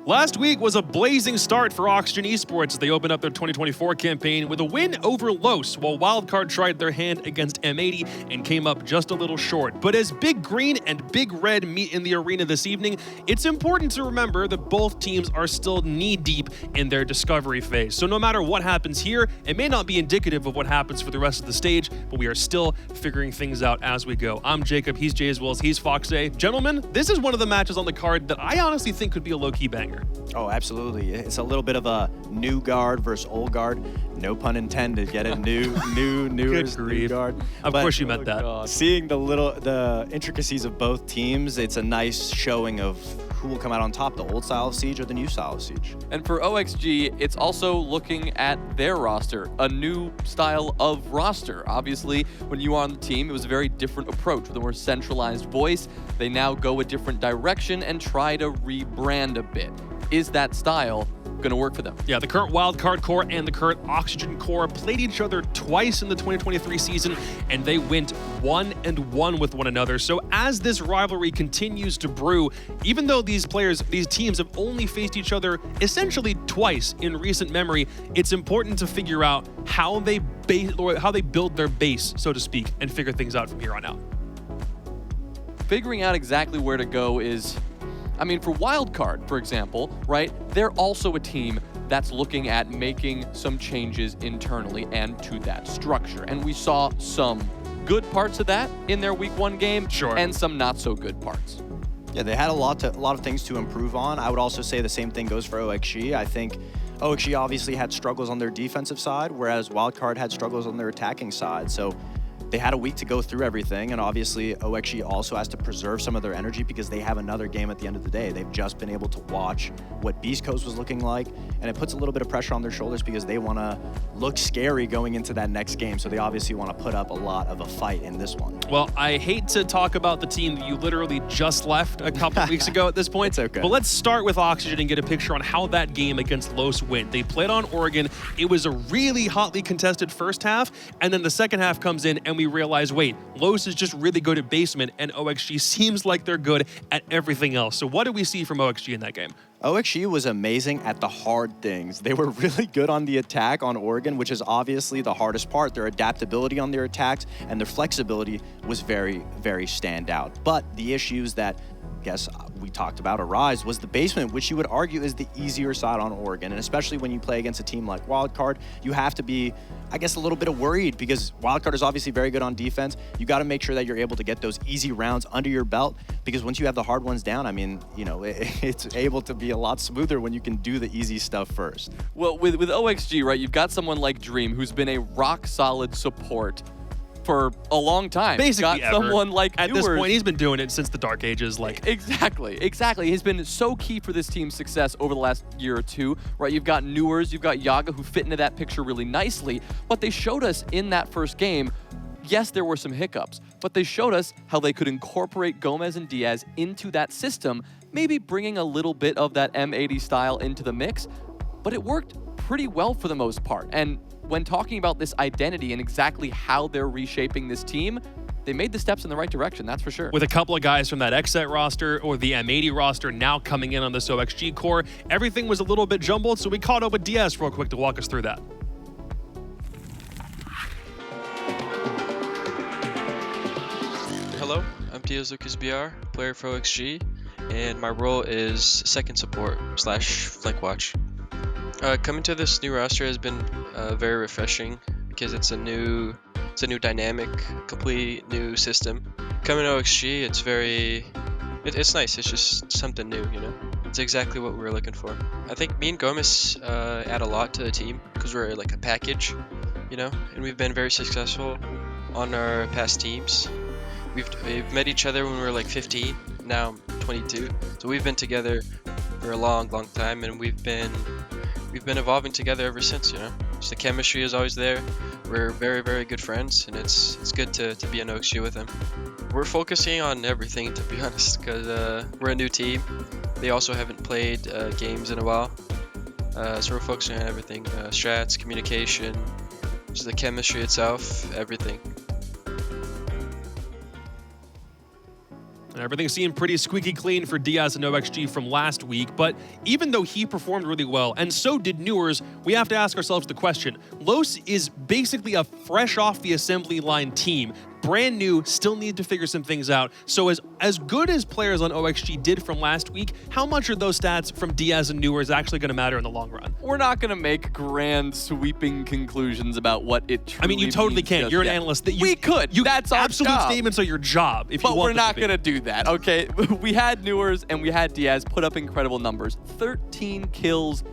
Last week was a blazing start for Oxygen Esports as they opened up their 2024 campaign with a win over Los, while Wildcard tried their hand against M80 and came up just a little short. But as Big Green and Big Red meet in the arena this evening, it's important to remember that both teams are still knee-deep in their discovery phase. So no matter what happens here, it may not be indicative of what happens for the rest of the stage, but we are still figuring things out as we go. I'm Jacob, he's Jay as well as he's Fox A. Gentlemen, this is one of the matches on the card that I honestly think could be a low-key banger. Oh, absolutely. It's a little bit of a new guard versus old guard. No pun intended. Get it? New guard. Of course you meant that. God. Seeing the intricacies of both teams, it's a nice showing of who will come out on top, the old style of Siege or the new style of Siege. And for OXG, it's also looking at their roster, a new style of roster. Obviously, when you were on the team, it was a very different approach with a more centralized voice. They now go a different direction and try to rebrand a bit. Is that style going to work for them? Yeah, the current Wildcard core and the current Oxygen core played each other twice in the 2023 season, and they went 1-1 with one another. So as this rivalry continues to brew, even though these teams have only faced each other essentially twice in recent memory, it's important to figure out how they build their base, so to speak, and figure things out from here on out. Figuring out exactly where to go is, I mean, for Wildcard, for example, right, they're also a team that's looking at making some changes internally and to that structure. And we saw some good parts of that in their Week 1 game, sure, and some not so good parts. Yeah, they had a lot of things to improve on. I would also say the same thing goes for OXG. I think OXG obviously had struggles on their defensive side, whereas Wildcard had struggles on their attacking side. So they had a week to go through everything, and obviously OXG also has to preserve some of their energy because they have another game at the end of the day. They've just been able to watch what Beast Coast was looking like, and it puts a little bit of pressure on their shoulders because they want to look scary going into that next game, so they obviously want to put up a lot of a fight in this one. Well, I hate to talk about the team that you literally just left a couple weeks ago at this point. It's okay. But let's start with Oxygen and get a picture on how that game against Los went. They played on Oregon. It was a really hotly contested first half, and then the second half comes in and we realize, wait, Los is just really good at basement, and OXG seems like they're good at everything else. So what did we see from OXG in that game? OXG was amazing at the hard things. They were really good on the attack on Oregon, which is obviously the hardest part. Their adaptability on their attacks and their flexibility was very, very standout. But the issues that we talked about arise was the basement, which you would argue is the easier side on Oregon. And especially when you play against a team like Wildcard, you have to be, I guess, a little bit worried because Wildcard is obviously very good on defense. You got to make sure that you're able to get those easy rounds under your belt because once you have the hard ones down, I mean, you know, it's able to be a lot smoother when you can do the easy stuff first. Well, with OXG, right, you've got someone like Dream who's been a rock-solid support for a long time. Basically got someone like at Newers. This point, he's been doing it since the Dark Ages. Like Exactly. He's been so key for this team's success over the last year or two, right? You've got Newers, you've got Yaga, who fit into that picture really nicely, but they showed us in that first game, yes, there were some hiccups, but they showed us how they could incorporate Gomez and Diaz into that system, maybe bringing a little bit of that M80 style into the mix, but it worked pretty well for the most part. And when talking about this identity and exactly how they're reshaping this team, they made the steps in the right direction, that's for sure. With a couple of guys from that XSET roster or the M80 roster now coming in on this OXG core, everything was a little bit jumbled, so we caught up with DS real quick to walk us through that. Hello, I'm Diaz Lucas BR, player for OXG, and my role is second support / flank watch. Coming to this new roster has been very refreshing because it's a new dynamic, complete new system. Coming to OXG, it's nice. It's just something new, you know. It's exactly what we were looking for. I think me and Gomez add a lot to the team because we're like a package, you know, and we've been very successful on our past teams. We've met each other when we were like 15, now I'm 22. So we've been together for a long time, and we've been evolving together ever since, you know. So the chemistry is always there. We're very, very good friends, and it's good to be an OXG with them. We're focusing on everything, to be honest, because we're a new team. They also haven't played games in a while. So we're focusing on everything, strats, communication, just the chemistry itself, everything. And everything seemed pretty squeaky clean for Diaz and OXG from last week, but even though he performed really well, and so did Newers, we have to ask ourselves the question. Los is basically a fresh off the assembly line team. Brand new, still need to figure some things out. So as good as players on OXG did from last week, how much are those stats from Diaz and Newers actually going to matter in the long run? We're not going to make grand sweeping conclusions about what it truly I mean, you totally means can't. just You're an yet. analyst. That We could. That's our absolute job. statements are your job. If you But want we're them not to be. going to do that, okay? We had Newers and we had Diaz put up incredible numbers. 13 kills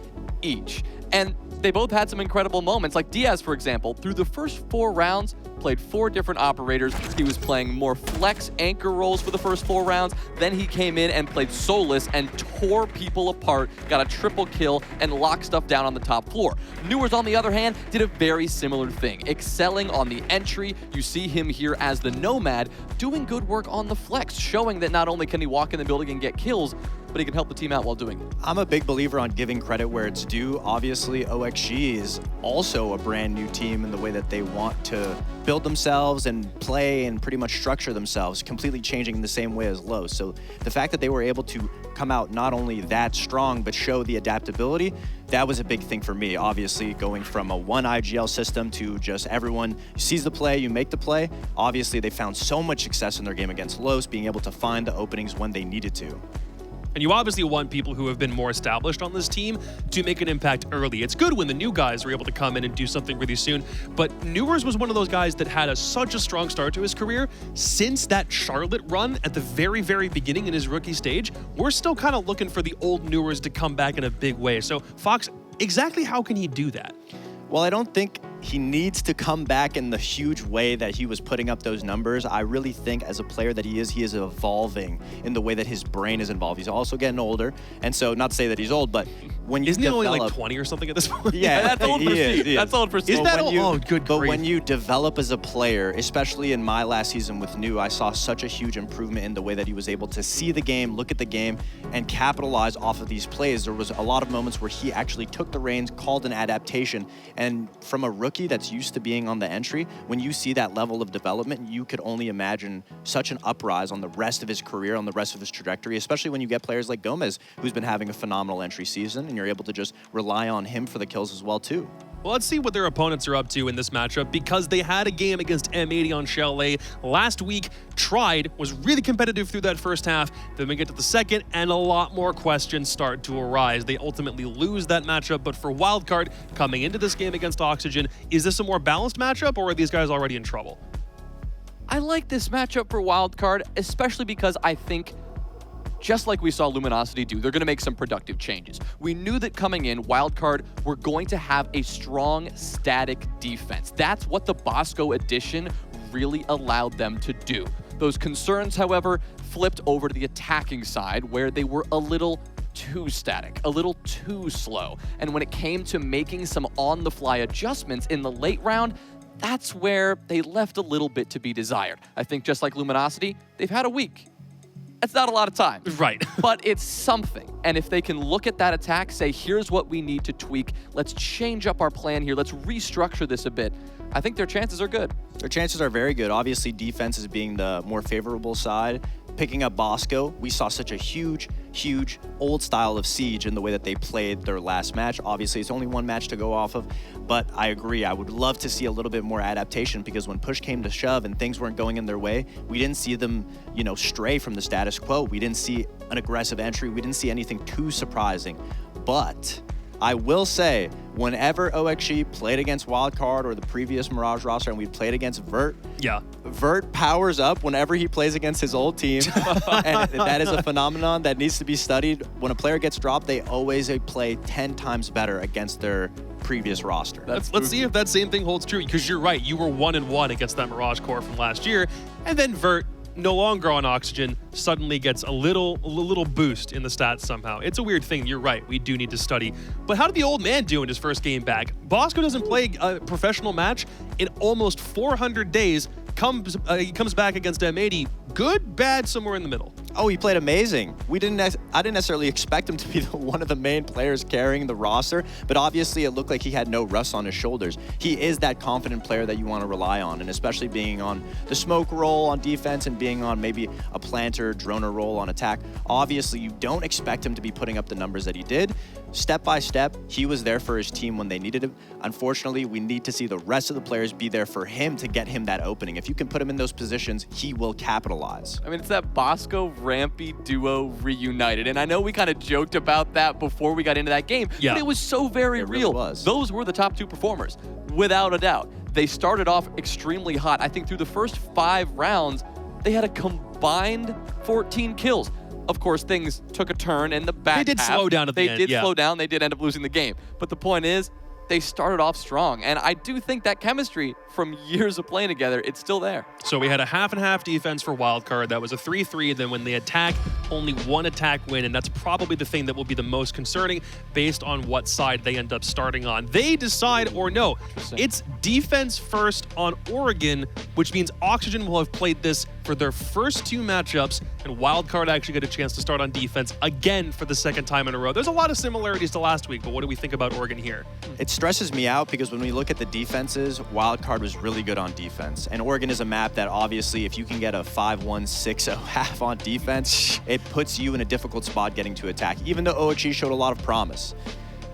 each. And they both had some incredible moments. Like Diaz, for example, through the first 4 rounds, played 4 different operators. He was playing more flex anchor roles for the first 4 rounds. Then he came in and played Solus and tore people apart, got a triple kill, and locked stuff down on the top floor. Newers, on the other hand, did a very similar thing, excelling on the entry. You see him here as the Nomad, doing good work on the flex, showing that not only can he walk in the building and get kills, but he can help the team out while doing it. I'm a big believer on giving credit where it's due. Obviously, OXG is also a brand new team in the way that they want to build themselves and play and pretty much structure themselves, completely changing in the same way as Los. So the fact that they were able to come out not only that strong, but show the adaptability, that was a big thing for me. Obviously, going from a one IGL system to just everyone sees the play, you make the play. Obviously, they found so much success in their game against Los, being able to find the openings when they needed to. And you obviously want people who have been more established on this team to make an impact early. It's good when the new guys are able to come in and do something really soon, but Newers was one of those guys that had such a strong start to his career. Since that Charlotte run at the very, very beginning in his rookie stage, we're still kind of looking for the old Newers to come back in a big way. So Fox, exactly how can he do that? Well, I don't think he needs to come back in the huge way that he was putting up those numbers. I really think as a player that he is evolving in the way that his brain is involved. He's also getting older. And so, not to say that he's old, but when you Isn't he only like develop... 20 or something at this point? Yeah, That's old for he is, Steve. he is. That's old for Steve. Is that when old? Oh, good But grief. when you develop as a player, especially in my last season with New, I saw such a huge improvement in the way that he was able to see the game, look at the game, and capitalize off of these plays. There was a lot of moments where he actually took the reins, called an adaptation, and from a rookie that's used to being on the entry, when you see that level of development, you could only imagine such an uprise on the rest of his career, on the rest of his trajectory, especially when you get players like Gomez, who's been having a phenomenal entry season, and you're able to just rely on him for the kills as well, too. Well, let's see what their opponents are up to in this matchup, because they had a game against M80 on Chalet last week. Tried, was really competitive through that first half. Then we get to the second, and a lot more questions start to arise. They ultimately lose that matchup, but for Wildcard, coming into this game against Oxygen, is this a more balanced matchup, or are these guys already in trouble? I like this matchup for Wildcard, especially because I think, just like we saw Luminosity do, they're going to make some productive changes. We knew that coming in, Wildcard were going to have a strong, static defense. That's what the Bosco edition really allowed them to do. Those concerns, however, flipped over to the attacking side, where they were a little too static, a little too slow. And when it came to making some on-the-fly adjustments in the late round, that's where they left a little bit to be desired. I think just like Luminosity, they've had a week. That's not a lot of time. Right. But it's something. And if they can look at that attack, say, here's what we need to tweak, let's change up our plan here, let's restructure this a bit, I think their chances are good. Their chances are very good. Obviously, defense is being the more favorable side. Picking up Bosco, we saw such a huge old style of Siege in the way that they played their last match. Obviously, it's only one match to go off of, but I agree. I would love to see a little bit more adaptation, because when push came to shove and things weren't going in their way, we didn't see them, stray from the status quo. We didn't see an aggressive entry. We didn't see anything too surprising. But I will say, whenever OXG played against Wildcard or the previous Mirage roster, and we played against Vert, Yeah. Vert powers up whenever he plays against his old team. And that is a phenomenon that needs to be studied. When a player gets dropped, they always play 10 times better against their previous roster. Let's see if that same thing holds true, because you're right. You were 1-1 against that Mirage core from last year, and then Vert, no longer on Oxygen, suddenly gets a little boost in the stats somehow. It's a weird thing. You're right. We do need to study. But how did the old man do in his first game back? Bosco doesn't play a professional match in almost 400 days. He comes back against M80. Good, bad, somewhere in the middle. Oh, he played amazing. I didn't necessarily expect him to be one of the main players carrying the roster, but obviously it looked like he had no rust on his shoulders. He is that confident player that you want to rely on, and especially being on the smoke role on defense and being on maybe a planter, droner role on attack. Obviously, you don't expect him to be putting up the numbers that he did. Step by step, he was there for his team when they needed him. Unfortunately, we need to see the rest of the players be there for him to get him that opening. If you can put him in those positions, he will capitalize. I mean, it's that Bosco Rampy duo reunited. And I know we kind of joked about that before we got into that game, but it was so very real. Was. Those were the top 2 performers, without a doubt. They started off extremely hot. I think through the first 5 rounds, they had a combined 14 kills. Of course, things took a turn in the back half. They did slow down at the end. They did slow down. They did end up losing the game. But the point is, they started off strong. And I do think that chemistry from years of playing together, it's still there. So we had a half and half defense for Wildcard. That was a 3-3. Then when they attack, only 1 attack win. And that's probably the thing that will be the most concerning based on what side they end up starting on. They decide or no. It's defense first on Oregon, which means Oxygen will have played this for their first 2 matchups, and Wildcard actually get a chance to start on defense again for the 2nd time in a row. There's a lot of similarities to last week, but what do we think about Oregon here? It stresses me out because when we look at the defenses, Wildcard was really good on defense. And Oregon is a map that obviously if you can get a 5-1, 6-0 half on defense, it puts you in a difficult spot getting to attack, even though OXG showed a lot of promise.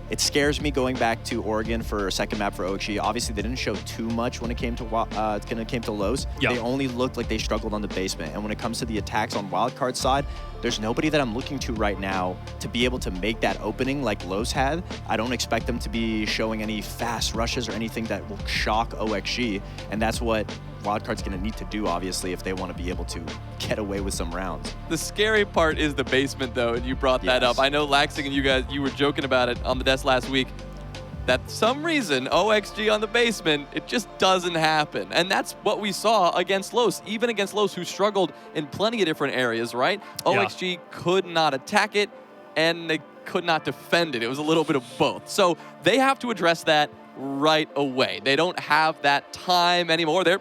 It scares me going back to Oregon for a second map for OXG. Obviously, they didn't show too much when it came to Los. Yeah. They only looked like they struggled on the basement. And when it comes to the attacks on Wildcard side, there's nobody that I'm looking to right now to be able to make that opening like Los had. I don't expect them to be showing any fast rushes or anything that will shock OXG. And that's what Wildcard's going to need to do, obviously, if they want to be able to get away with some rounds. The scary part is the basement, though, and you brought that up. I know Laxing and you were joking about it on the desk last week. That for some reason, OXG on the basement, it just doesn't happen. And that's what we saw against Los, even against Los, who struggled in plenty of different areas, right? OXG could not attack it, and they could not defend it. It was a little bit of both. So they have to address that right away. They don't have that time anymore. They're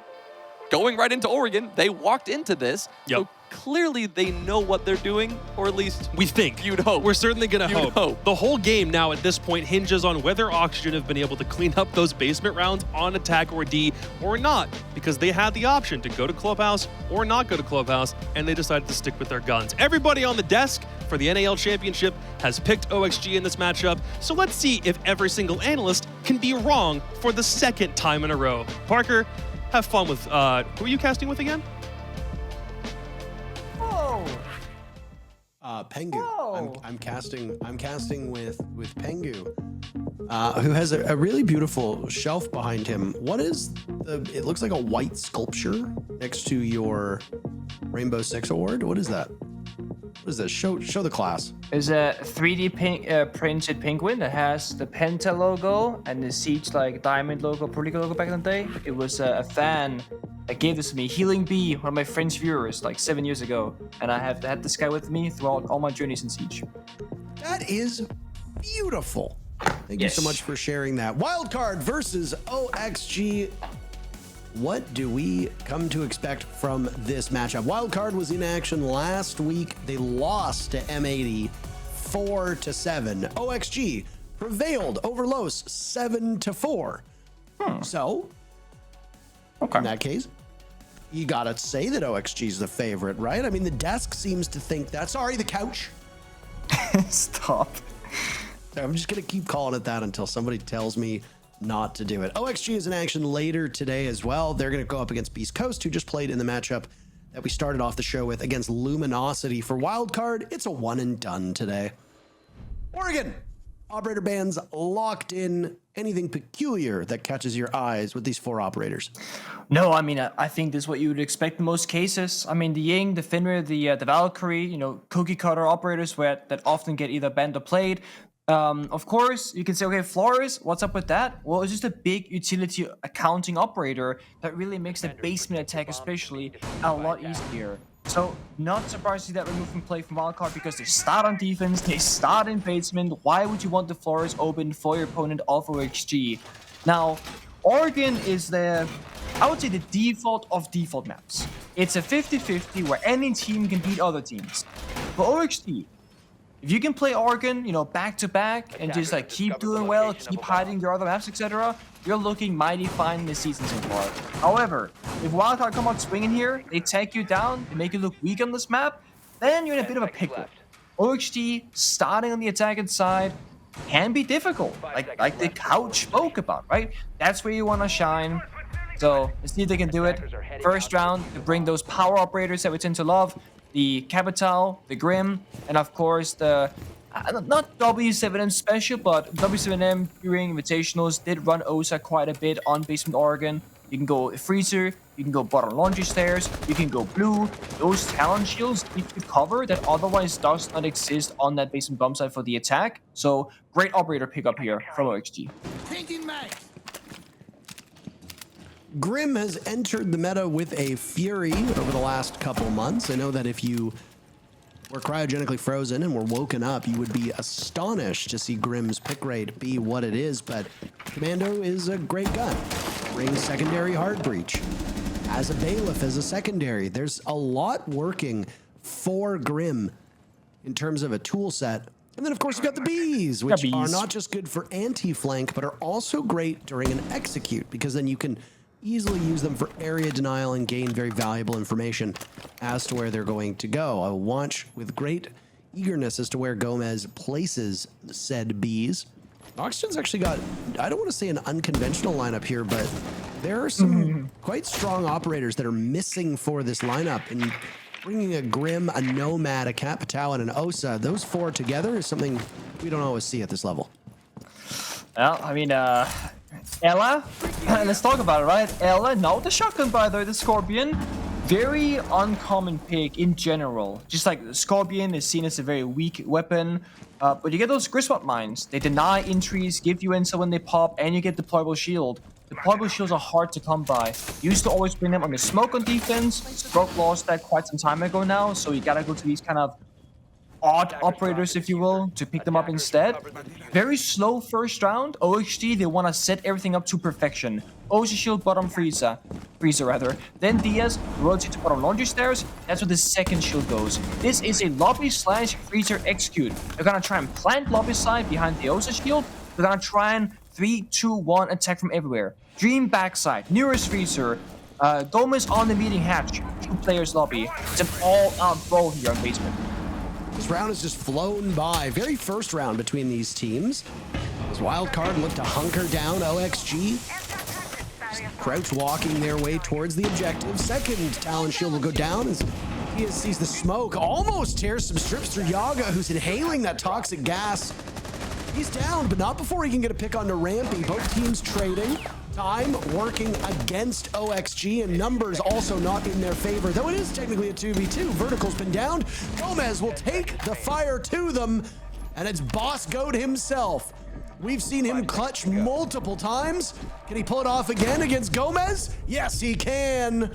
going right into Oregon. They walked into this. So clearly they know what they're doing, or at least we think. You'd hope. We're certainly going to hope. The whole game now at this point hinges on whether Oxygen have been able to clean up those basement rounds on attack or D or not, because they had the option to go to Clubhouse or not go to Clubhouse, and they decided to stick with their guns. Everybody on the desk for the NAL Championship has picked OXG in this matchup, so let's see if every single analyst can be wrong for the 2nd time in a row. Parker, have fun with, who are you casting with again? Pengu. Oh. I'm casting with Pengu, who has a really beautiful shelf behind him. What is it looks like a white sculpture next to your Rainbow Six award. What is that? What is this? Show the class. It's a 3D printed penguin that has the Penta logo and the Siege diamond logo, Proliga logo back in the day. It was a fan that gave this to me, Healing Bee, one of my French viewers, 7 years ago. And I have had this guy with me throughout all my journeys in Siege. That is beautiful. Thank you so much for sharing that. Wildcard versus OXG. What do we come to expect from this matchup? Wildcard was in action last week. They lost to M80 4-7. OXG prevailed over Los 7-4. So, in that case, you gotta say that OXG is the favorite, right? I mean, the desk seems to think that. Sorry, the couch. Stop. So I'm just gonna keep calling it that until somebody tells me not to do it. OXG is in action later today as well. They're going to go up against Beast Coast, who just played in the matchup that we started off the show with against Luminosity. For Wildcard, it's a one and done today. Oregon, operator bands locked in. Anything peculiar that catches your eyes with these 4 operators? No, I mean, I think this is what you would expect in most cases. I mean, the Ying, the Fenrir, the Valkyrie, cookie cutter operators that often get either banned or played. Of course, you can say, okay, Flores, what's up with that? Well, it's just a big utility accounting operator that really makes the basement attack especially a lot easier. So, not surprised to see that removed from play from Wildcard because they start on defense, they start in basement. Why would you want the Flores open for your opponent off OXG? Now, Oregon is the I would say the default of default maps. It's a 50-50 where any team can beat other teams. For OXT, if you can play Oregon, back to back and just like keep doing well, keep hiding your other maps, etc., you're looking mighty fine this season so far. However, if Wildcard come out swinging here, they take you down, they make you look weak on this map, then you're in a bit of a pickle. OXT starting on the attacking side can be difficult, like the couch spoke about, right? That's where you want to shine. So let's see if they can do it. First round to bring those power operators that we tend to love, the Capital, the Grim, and of course the not W7M special, but W7M during Invitationals did run OSA quite a bit on Basement Oregon. You can go Freezer, you can go bottom laundry stairs, you can go blue. Those talent shields give you cover that otherwise does not exist on that basement bomb site for the attack. So great operator pickup here from OXG. Grim has entered the meta with a fury over the last couple months. I know that if you were cryogenically frozen and were woken up, you would be astonished to see Grim's pick rate be what it is, but Commando is a great gun. Brings secondary hard breach. As a bailiff, as a secondary, there's a lot working for Grim in terms of a tool set. And then, of course, you've got the bees, which are not just good for anti-flank, but are also great during an execute, because then you can easily use them for area denial and gain very valuable information as to where they're going to go. I will watch with great eagerness as to where Gomez places said bees. Oxygen's actually got, I don't want to say an unconventional lineup here, but there are some quite strong operators that are missing for this lineup. And bringing a Grim, a Nomad, a Capital, and an Osa, those four together is something we don't always see at this level. Well, I mean, Ella, let's talk about it, right? Ella, no, the shotgun by the Scorpion. Very uncommon pick in general. Just like the Scorpion is seen as a very weak weapon. But you get those Griswold mines. They deny entries, give you insta when they pop, and you get deployable shield. Deployable shields are hard to come by. Used to always bring them on the smoke on defense. Stroke lost that quite some time ago now, so you gotta go to these kind of odd operators, if you will, to pick them up instead. Very slow first round. OXG, they want to set everything up to perfection. OC shield, bottom freezer rather. Then Diaz rotates to bottom laundry stairs. That's where the second shield goes. This is a lobby slash freezer execute. They're gonna try and plant lobby side behind the OC shield. They're gonna try and 3, 2, 1 attack from everywhere. Dream backside, nearest freezer. Gomez on the meeting hatch. 2 players lobby. It's an all-out brawl here on basement. This round has just flown by. Very first round between these teams. As Wildcard look to hunker down OXG. Crouch walking their way towards the objective. Second talent shield will go down as he sees the smoke. Almost tears some strips through Yaga, who's inhaling that toxic gas. He's down, but not before he can get a pick onto Rampy. Both teams trading. Time working against OXG, and numbers also not in their favor, though it is technically a 2v2. Vertical's been downed. Gomez will take the fire to them, and it's Bosco himself. We've seen him clutch multiple times. Can he pull it off again against Gomez? Yes, he can.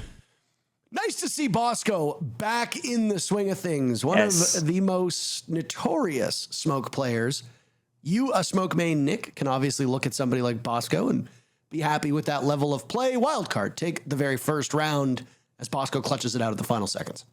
Nice to see Bosco back in the swing of things. One of the most notorious smoke players. You, a smoke main Nick, can obviously look at somebody like Bosco and be happy with that level of play. Wildcard, take the very first round as Bosco clutches it out at the final seconds.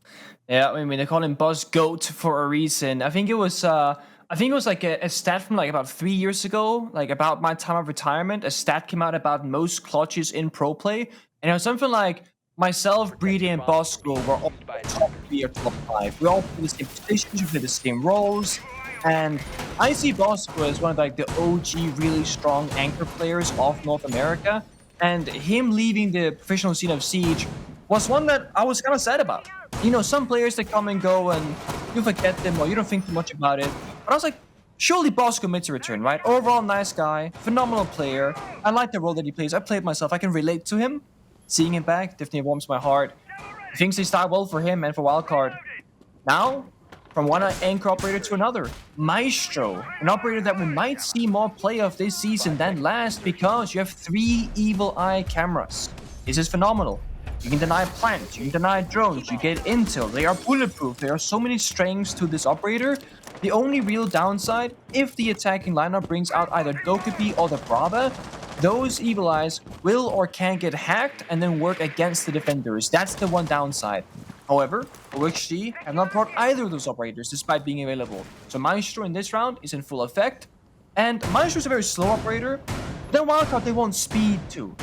Yeah, I mean, they call him Boss Goat for a reason. I think it was like a stat from like about 3 years ago, like about my time of retirement. A stat came out about most clutches in pro play, and it was something like myself, Breedy, and Bosco were all top 3 or top 5. We all play the same positions, we play the same roles. And I see Bosco as one of like the OG really strong anchor players of North America, and him leaving the professional scene of Siege was one that I was kind of sad about. You know, some players that come and go and you forget them or you don't think too much about it. But I was like, surely Bosco makes a return, right? Overall nice guy, phenomenal player. I like the role that he plays. I played myself. I can relate to him. Seeing him back definitely warms my heart. Things they start well for him and for Wildcard. Now, from one anchor operator to another, Maestro, an operator that we might see more play of this season than last because you have 3 evil eye cameras. This is phenomenal. You can deny plants, you can deny drones, you get intel, they are bulletproof. There are so many strengths to this operator. The only real downside, if the attacking lineup brings out either Dokkaebi or the Brava, those Evil Eyes will or can get hacked and then work against the defenders. That's the one downside. However, OXG have not brought either of those operators despite being available. So Maestro in this round is in full effect. And Maestro is a very slow operator. Then Wildcard, they want speed too.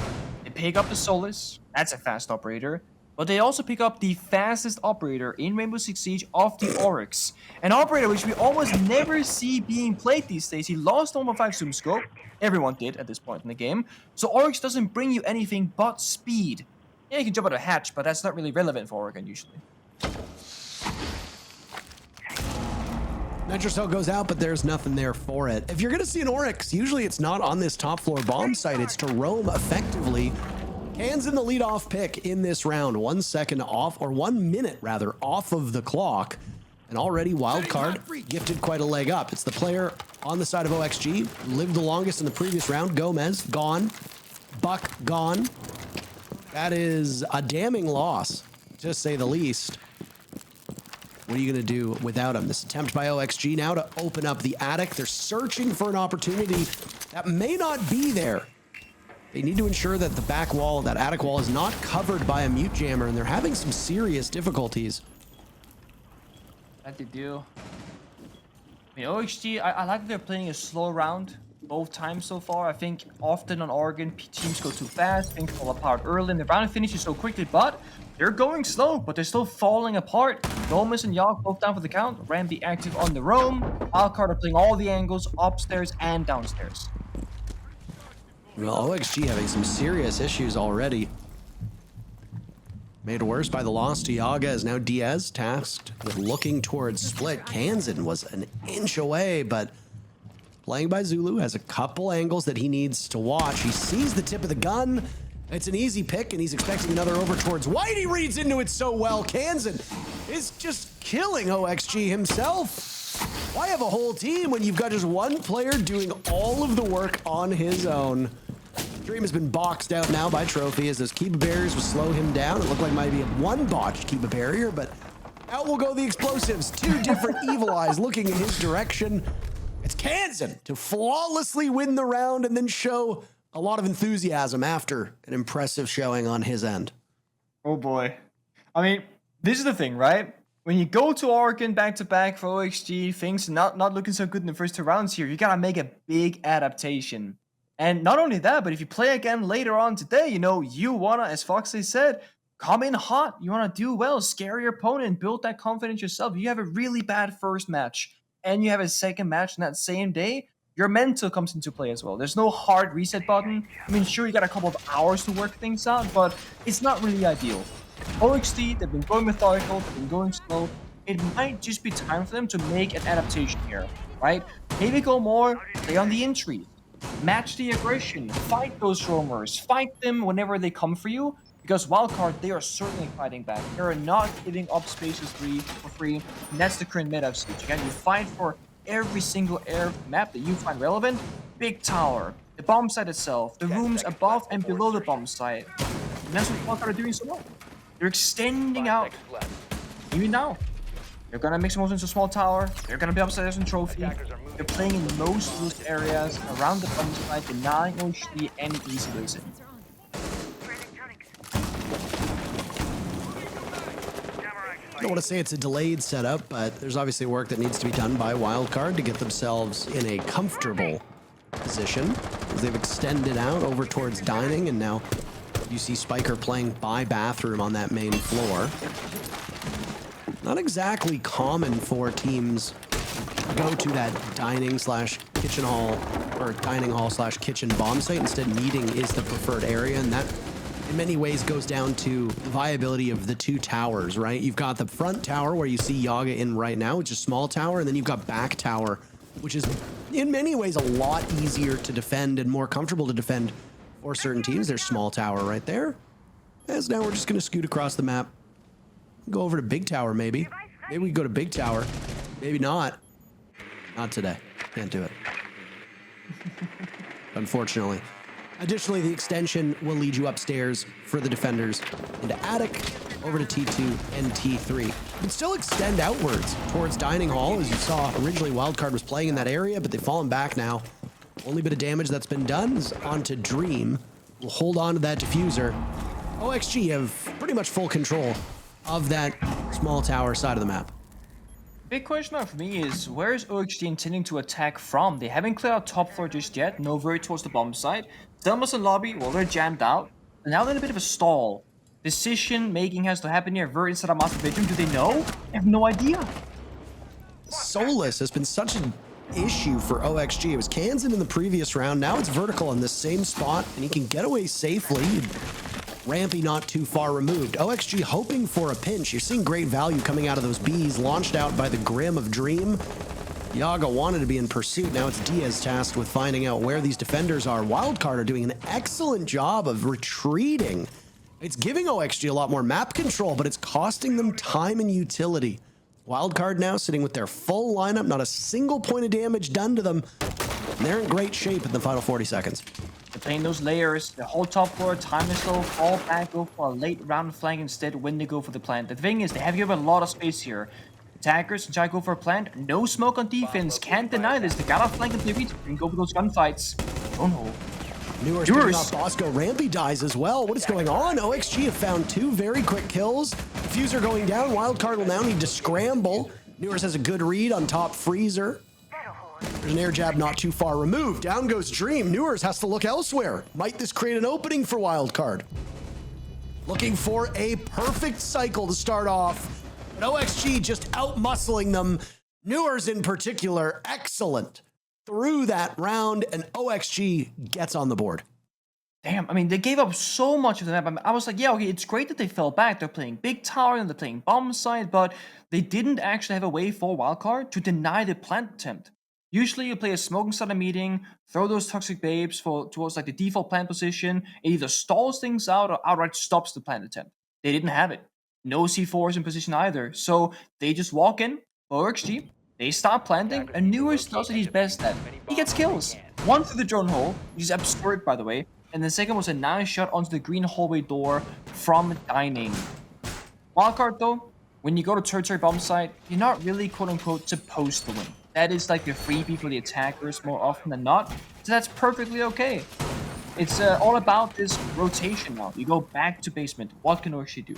They pick up the Solace, that's a fast operator. But they also pick up the fastest operator in Rainbow Six Siege of the Oryx. An operator which we almost never see being played these days. He lost 1.5 zoom scope. Everyone did at this point in the game. So Oryx doesn't bring you anything but speed. Yeah, you can jump out a hatch, but that's not really relevant for Oregon usually. Metrocell goes out, but there's nothing there for it. If you're going to see an Oryx, usually it's not on this top floor bomb site. It's to roam effectively. Hands in the leadoff pick in this round. 1 second off, or 1 minute rather, off of the clock. And already Wildcard gifted quite a leg up. It's the player on the side of OXG, lived the longest in the previous round. Gomez, gone. Buck, gone. That is a damning loss, to say the least. What are you going to do without him? This attempt by OXG now to open up the attic. They're searching for an opportunity that may not be there. They need to ensure that the back wall, that attic wall, is not covered by a mute jammer, and they're having some serious difficulties. That they do. I mean, OXG, I like that they're playing a slow round both times so far. I think often on Oregon, teams go too fast, things fall apart early, and the round finishes so quickly, but they're going slow, but they're still falling apart. Gomez and Yogg both down for the count. Ramby active on the roam. Wildcard are playing all the angles, upstairs and downstairs. Well, OXG having some serious issues already. Made worse by the loss to Yaga, as now Diaz tasked with looking towards split. Kansan was an inch away, but playing by Zulu has a couple angles that he needs to watch. He sees the tip of the gun. It's an easy pick, and he's expecting another over towards White. He reads into it so well. Kansan is just killing OXG himself. Why have a whole team when you've got just one player doing all of the work on his own? Dream has been boxed out now by Trophy, as those Kiba barriers will slow him down. It looked like maybe one botched Kiba barrier, but out will go the explosives. 2 different Evil Eyes looking in his direction. It's Kansan to flawlessly win the round and then show a lot of enthusiasm after an impressive showing on his end. Oh boy. I mean, this is the thing, right? When you go to Oregon back-to-back for OXG, things not looking so good in the first 2 rounds here, you gotta make a big adaptation. And not only that, but if you play again later on today, you know, you wanna, as Foxy said, come in hot. You wanna do well, scare your opponent, build that confidence yourself. You have a really bad first match, and you have a second match in that same day, your mental comes into play as well. There's no hard reset button. I mean, sure, you got a couple of hours to work things out, but it's not really ideal. OXG, they've been going methodical, they've been going slow. It might just be time for them to make an adaptation here, right? Maybe go more, play on the entry, match the aggression, fight those roamers, fight them whenever they come for you, because Wildcard, they are certainly fighting back. They are not giving up spaces for free, and that's the current meta of Siege. Again, you fight for every single air map that you find relevant. Big tower, the bomb site itself, the rooms above and below the bomb site. And that's what Wildcard are doing so well. They're extending out. Even now. They're gonna make some moves into a small tower. They're gonna be upstairs in Trophy. They're playing in most of those areas around the bomb site, denying OXG any easy ways in. I don't want to say it's a delayed setup, but there's obviously work that needs to be done by Wildcard to get themselves in a comfortable position, as they've extended out over towards dining, and now you see Spiker playing by bathroom on that main floor. Not exactly common for teams to go to that dining slash kitchen hall, or dining hall slash kitchen bomb site. Instead, meeting is the preferred area, and that in many ways goes down to the viability of the 2 towers, right? You've got the front tower where you see Yaga in right now, which is a small tower, and then you've got back tower, which is in many ways a lot easier to defend and more comfortable to defend for certain teams. There's small tower right there. As now we're just going to scoot across the map. Go over to big tower, maybe. Maybe we go to big tower. Maybe not. Not today. Can't do it. Unfortunately. Additionally, the extension will lead you upstairs for the defenders into attic, over to T2 and T3. You can still extend outwards towards dining hall. As you saw, originally Wildcard was playing in that area, but they've fallen back now. Only bit of damage that's been done is onto Dream. We'll hold on to that diffuser. OXG have pretty much full control of that small tower side of the map. Big question mark for me is, where is OXG intending to attack from? They haven't cleared out top floor just yet, no very towards the bomb side. Selmas and lobby, well, they're jammed out. And now they're in a bit of a stall. Decision making has to happen here, very inside of master bedroom. Do they know? I have no idea. Solus has been such an issue for OXG. It was Kansan in the previous round, now it's Vertical in the same spot, and he can get away safely. Rampy not too far removed. OXG hoping for a pinch. You're seeing great value coming out of those Bs, launched out by the Grim of Dream. Yaga wanted to be in pursuit. Now it's Diaz tasked with finding out where these defenders are. Wildcard are doing an excellent job of retreating. It's giving OXG a lot more map control, but it's costing them time and utility. Wildcard now sitting with their full lineup, not a single point of damage done to them. And they're in great shape in the final 40 seconds. They're playing those layers, the whole top floor, time is low, fall back, go for a late round flank instead when they go for the plant. The thing is, they have given a lot of space here. Attackers try to go for a plant, no smoke on defense, can't deny this. They gotta flank and pivot and go for those gunfights. Don't hold. Newer's picking off Bosco. Rampy dies as well. What is going on? OXG have found 2 very quick kills. Diffuser going down. Wildcard will now need to scramble. Newers has a good read on top Freezer. There's an air jab not too far removed. Down goes Dream. Newers has to look elsewhere. Might this create an opening for Wildcard? Looking for a perfect cycle to start off. But OXG just out-muscling them. Newers in particular, excellent through that round, and OXG gets on the board. Damn, I mean, they gave up so much of the map. I mean, I was like, yeah, okay, it's great that they fell back. They're playing big tower and they're playing bomb side, but they didn't actually have a way for Wildcard to deny the plant attempt. Usually you play a smoking start a meeting, throw those toxic babes towards like the default plant position. It either stalls things out or outright stops the plant attempt. They didn't have it. No C4s in position either. So they just walk in, OXG, they start planting, and Newers does what he's best at. He gets kills. One through the drone hole, which is absurd by the way, and the second was a nice shot onto the green hallway door from Dining. Wildcard though, when you go to tertiary bomb site, you're not really quote-unquote supposed to win. That is like the freebie for the attackers more often than not, so that's perfectly okay. It's all about this rotation now. You go back to basement, what can OXG do?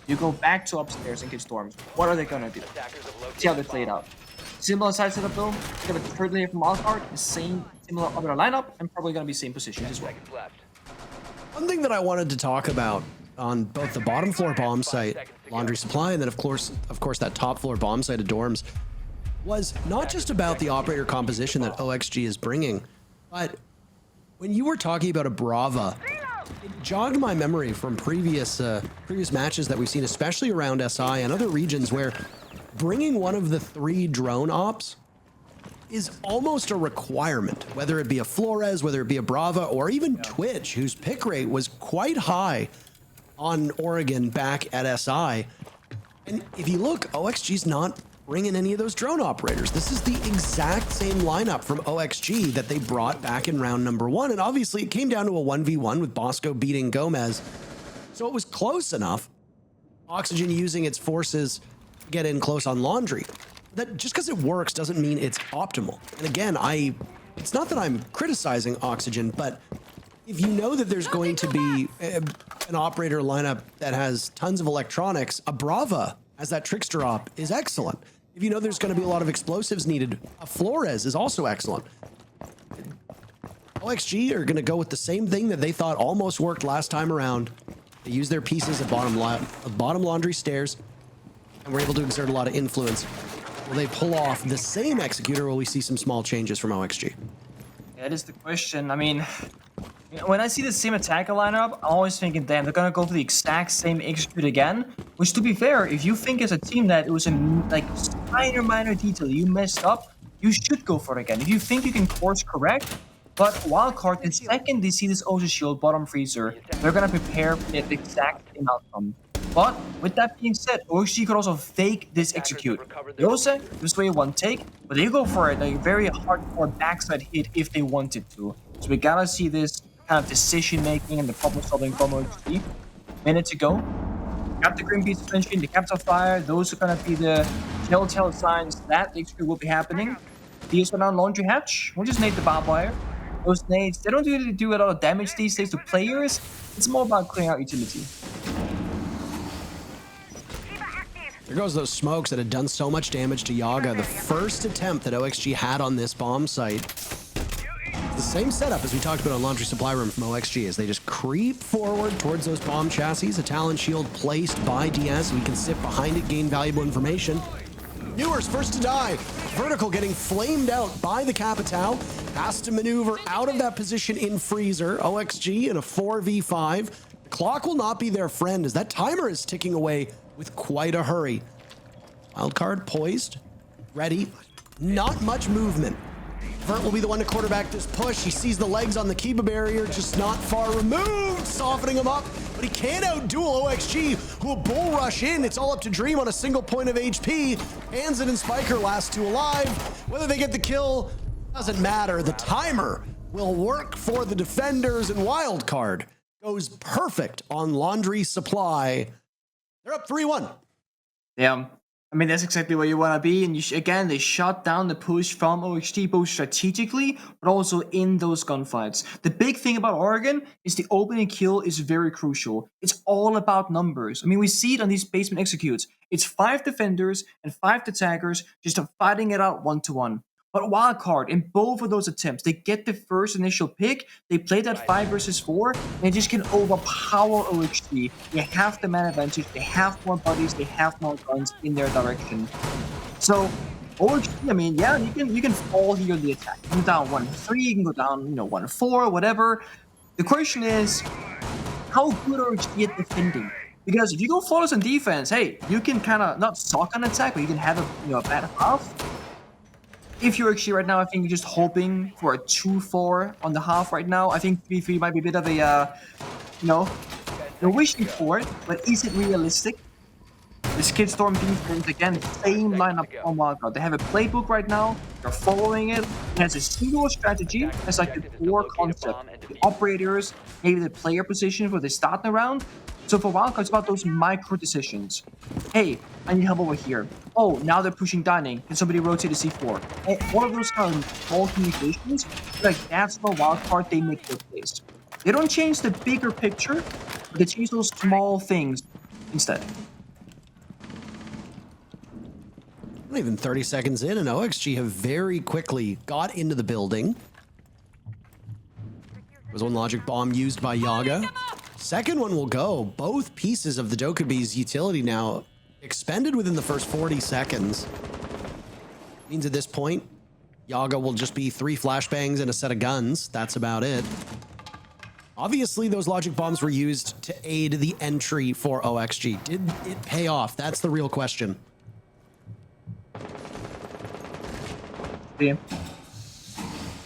You go back to upstairs and get storms. What are they gonna do? See how they play it out. Similar side setup though. You have a third layer from Wildcard, the same similar other lineup, and probably gonna be same positions as well. One thing that I wanted to talk about on both the bottom floor bomb site, Laundry Supply, and then of course that top floor bomb site of Dorms, was not just about the operator composition that OXG is bringing, but when you were talking about a Brava, it jogged my memory from previous matches that we've seen, especially around SI and other regions, where bringing one of the 3 drone ops is almost a requirement, whether it be a Flores, whether it be a Brava, or even Twitch, whose pick rate was quite high on Oregon back at SI. And if you look, OXG's not bringing any of those drone operators. This is the exact same lineup from OXG that they brought back in round number 1. And obviously it came down to a 1v1 with Bosco beating Gomez. So it was close enough. Oxygen using its forces to get in close on Laundry. That just because it works doesn't mean it's optimal. And again, it's not that I'm criticizing Oxygen, but if you know that there's going to be an operator lineup that has tons of electronics, a Brava as that trickster op is excellent. If you know there's going to be a lot of explosives needed, a Flores is also excellent. OXG are going to go with the same thing that they thought almost worked last time around. They use their pieces at bottom laundry stairs, and we're able to exert a lot of influence. Will they pull off the same executor, or will we see some small changes from OXG? That is the question. I mean, when I see the same attacker lineup, I'm always thinking, damn, they're gonna go for the exact same execute again. Which, to be fair, if you think as a team that it was a like minor detail you messed up, you should go for it again. If you think you can course correct, but Wildcard, the second they see this Ocean Shield bottom freezer, they're gonna prepare for the exact same outcome. But with that being said, OXG could also fake this execute. Yose, this way one take, but they go for it, like very hardcore backside hit if they wanted to. So we gotta see this kind of decision making and the problem solving from OXG. Minute to go. Got the green beat suspension, the caps of fire, those are gonna be the telltale signs that the execute will be happening. These are now laundry hatch. We'll just nade the barbed wire. Those nades, they don't really do a lot of damage these days to players. It's more about clearing out utility. There goes those smokes that had done so much damage to Yaga. The first attempt that OXG had on this bomb site. The same setup as we talked about on Laundry Supply Room from OXG, as they just creep forward towards those bomb chassis. A Talon shield placed by Diaz. We can sit behind it, gain valuable information. Newers first to die. Vertical getting flamed out by the Capitao. Has to maneuver out of that position in Freezer. OXG in a 4v5. The clock will not be their friend as that timer is ticking away with quite a hurry. Wildcard poised, ready. Not much movement. Vert will be the one to quarterback this push. He sees the legs on the Kiba barrier, just not far removed, softening him up. But he can't outduel OXG, who will bull rush in. It's all up to Dream on a single point of HP. Hansen and Spiker last two alive. Whether they get the kill doesn't matter. The timer will work for the defenders, and Wildcard goes perfect on Laundry Supply. They're up 3-1. Yeah. I mean, that's exactly where you want to be. And again, they shut down the push from OXG, both strategically, but also in those gunfights. The big thing about Oregon is the opening kill is very crucial. It's all about numbers. I mean, we see it on these basement executes. It's 5 defenders and 5 attackers just fighting it out 1-to-1. But Wildcard, in both of those attempts, they get the first initial pick, they play that 5 versus 4, and they just can overpower OXG. They have the man advantage, they have more bodies, they have more guns in their direction. So, OXG, I mean, yeah, you can fall here in the attack. You can go down 1-3, you can go down, 1-4, whatever. The question is, how good are OXG at defending? Because if you go flawless on defense, hey, you can kind of not suck on attack, but you can have a bad half. If you're actually right now, I think you're just hoping for a 2-4 on the half right now. I think 3-3 might be a bit of a, you're wishing for it, but is it realistic? The Skidstorm defense, again, same lineup on Wildcard. They have a playbook right now, they're following it. It has a single strategy, it's like the core concept. The operators, maybe the player position where they start the round. So for Wildcard, it's about those micro decisions. Hey, I need help over here. Oh, now they're pushing dining. Can somebody rotate to C4? And all of those kind of small communications, like that's for Wildcard, they make their plays. They don't change the bigger picture, but they change those small things instead. Not even 30 seconds in, and OXG have very quickly got into the building. There was one logic bomb used by Yaga. Second one will go. Both pieces of the Dokubi's utility now expended within the first 40 seconds. Means at this point, Yaga will just be 3 flashbangs and a set of guns. That's about it. Obviously, those logic bombs were used to aid the entry for OXG. Did it pay off? That's the real question. Yeah.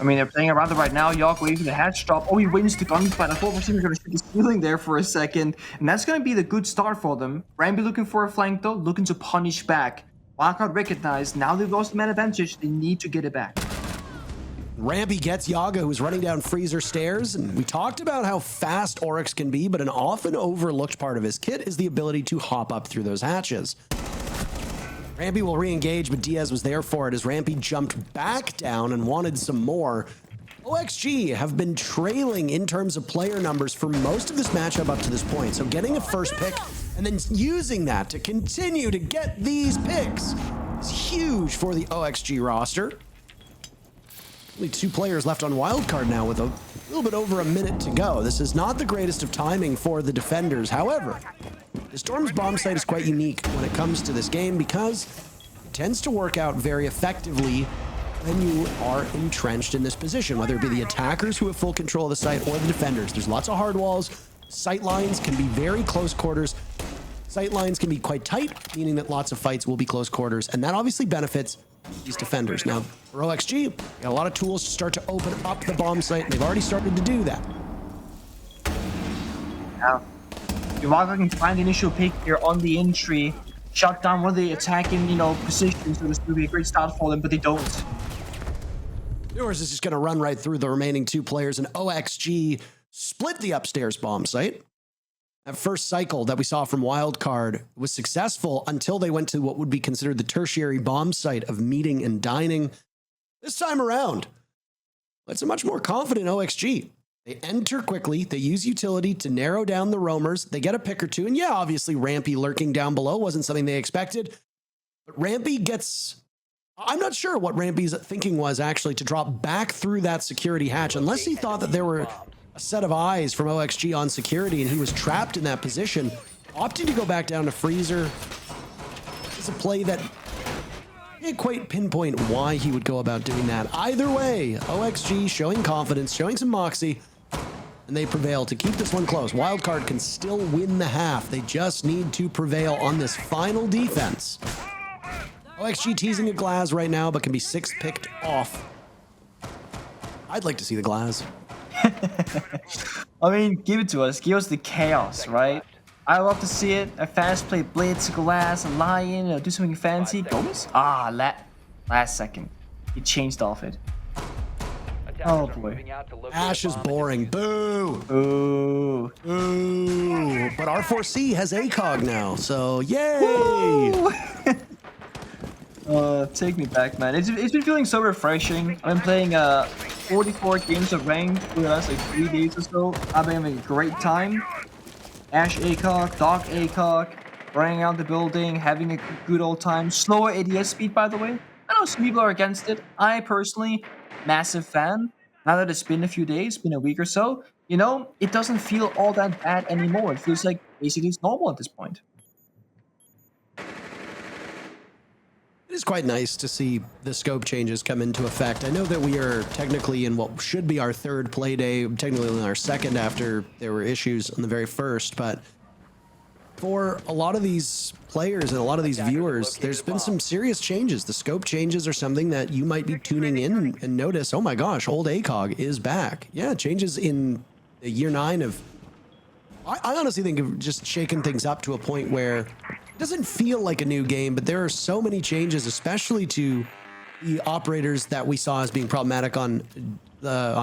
I mean, they're playing around it right now. York waving the hatch drop. Oh, he wins the gunfight. I thought we were going to shoot the ceiling there for a second. And that's going to be the good start for them. Ramby looking for a flank, though, looking to punish back. Wildcard recognized. Now they've lost the man advantage. They need to get it back. Rampy gets Yaga, who's running down Freezer stairs. And we talked about how fast Oryx can be, but an often overlooked part of his kit is the ability to hop up through those hatches. Rampy will re-engage, but Diaz was there for it as Rampy jumped back down and wanted some more. OXG have been trailing in terms of player numbers for most of this matchup up to this point. So getting a first pick and then using that to continue to get these picks is huge for the OXG roster. Only 2 players left on Wildcard now with a little bit over a minute to go. This is not the greatest of timing for the defenders. However, the Storm's bomb site is quite unique when it comes to this game because it tends to work out very effectively when you are entrenched in this position, whether it be the attackers who have full control of the site or the defenders. There's lots of hard walls. Sight lines can be very close quarters. Sight lines can be quite tight, meaning that lots of fights will be close quarters, and that obviously benefits these defenders. Now, for OXG, got a lot of tools to start to open up the bomb site, and they've already started to do that. Yeah. If Wildcard can find the initial pick here on the entry, shut down one of the attacking, positions, so this will be a great start for them, but they don't. Yours is just going to run right through the remaining 2 players, and OXG split the upstairs bomb site. That first cycle that we saw from Wildcard was successful until they went to what would be considered the tertiary bomb site of meeting and dining. This time around, It's a much more confident OXG. They enter quickly. They use utility to narrow down the roamers. They get a pick or two. And yeah, obviously Rampy lurking down below wasn't something they expected. But Rampy gets... I'm not sure what Rampy's thinking was actually to drop back through that security hatch, unless he thought that there were a set of eyes from OXG on security and he was trapped in that position. Opting to go back down to Freezer is a play that I can't quite pinpoint why he would go about doing that. Either way, OXG showing confidence, showing some moxie, and they prevail to keep this one close. Wildcard can still win the half. They just need to prevail on this final defense. OXG teasing a glass right now, but can be 6 picked off. I'd like to see the glass. I mean, give it to us. Give us the chaos, right? I love to see it. A fast play blitz, glass, a lion, do something fancy. Gomez? Last second. He changed off it. Oh boy. Ash is boring. Boo! Ooh. Ooh. But R4C has ACOG now, so yay! Take me back, man. It's been feeling so refreshing. I've been playing 44 games of ranked for the last like 3 days or so. I've been having a great time. Ash ACOG, Doc ACOG, running out the building, having a good old time. Slower ADS speed, by the way. I know some people are against it. I personally, massive fan. Now that it's been a few days, been a week or so, you know, it doesn't feel all that bad anymore. It feels like basically it's normal at this point. It is quite nice to see the scope changes come into effect. I know that we are technically in what should be our 3rd play day, technically in our 2nd after there were issues on the very 1st, but for a lot of these players and a lot of these viewers, there's been some serious changes. The scope changes are something that you might be tuning in and notice, oh my gosh, old ACOG is back. Yeah, changes in the year 9 of... I honestly think of just shaking things up to a point where it doesn't feel like a new game, but there are so many changes, especially to the operators that we saw as being problematic on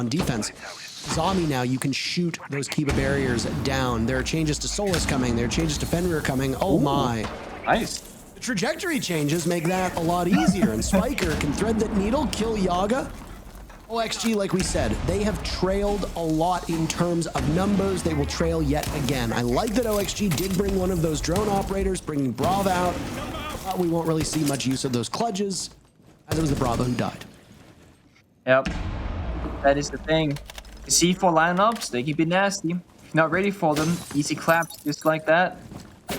defense. Zombie now, you can shoot those Kiba barriers down. There are changes to Solus coming. There are changes to Fenrir coming. Oh my. Nice. The trajectory changes make that a lot easier, and Spiker can thread that needle, kill Yaga. OXG, like we said, they have trailed a lot in terms of numbers. They will trail yet again. I like that OXG did bring one of those drone operators, bringing Brav out. But we won't really see much use of those kludges, as it was the Bravo who died. Yep. That is the thing. The C4 lineups, they can be nasty. If you're not ready for them, easy claps just like that.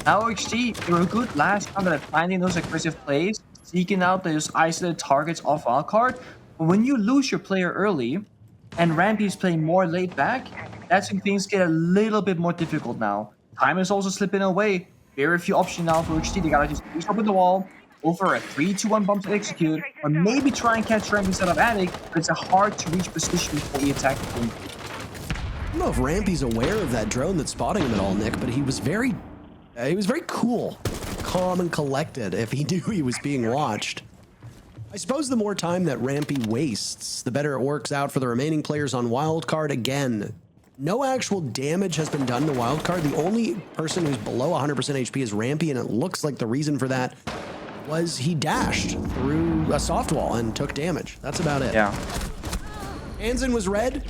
Now OXG, they were good last time at finding those aggressive plays, seeking out those isolated targets off Wildcard. But when you lose your player early, and Rampy is playing more laid back, that's when things get a little bit more difficult now. Time is also slipping away. Very few options now for HT. They gotta just push up in the wall, over a 3-2-1 bump to execute, or maybe try and catch Rampy instead of Attic, but it's a hard to reach position before he attacks him. I don't know if Rampy's aware of that drone that's spotting him at all, Nick, but he was very cool, calm and collected if he knew he was being watched. I suppose the more time that Rampy wastes, the better it works out for the remaining players on Wildcard. Again, no actual damage has been done to Wildcard. The only person who's below 100% HP is Rampy, and it looks like the reason for that was he dashed through a soft wall and took damage. That's about it. Yeah. Anzen was red.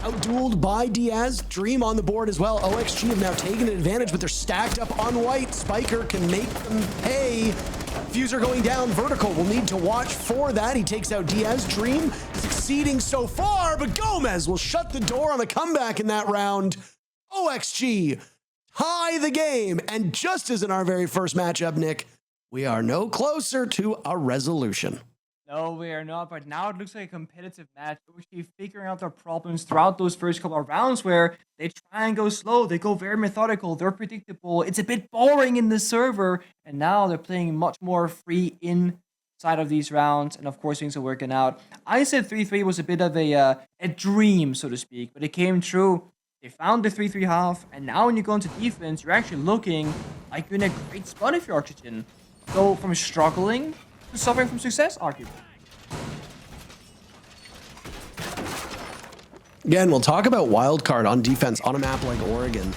Outdueled by Diaz. Dream on the board as well. OXG have now taken advantage, but they're stacked up on white. Spiker can make them pay. Fuser going down vertical. We'll need to watch for that. He takes out Diaz. Dream succeeding so far, but Gomez will shut the door on the comeback in that round. OXG tie the game. And just as in our very first matchup, Nick, we are no closer to a resolution. No, we are not, but now it looks like a competitive match. We're figuring out their problems throughout those first couple of rounds where they try and go slow, they go very methodical, they're predictable. It's a bit boring in the server, and now they're playing much more free inside of these rounds, and of course things are working out. I said 3-3 was a bit of a dream, so to speak, but it came true. They found the 3-3 half, and now when you go into defense, you're actually looking like you're in a great spot if you're Oxygen. So from struggling to suffering from success, arguably. Again, we'll talk about Wildcard on defense on a map like Oregon.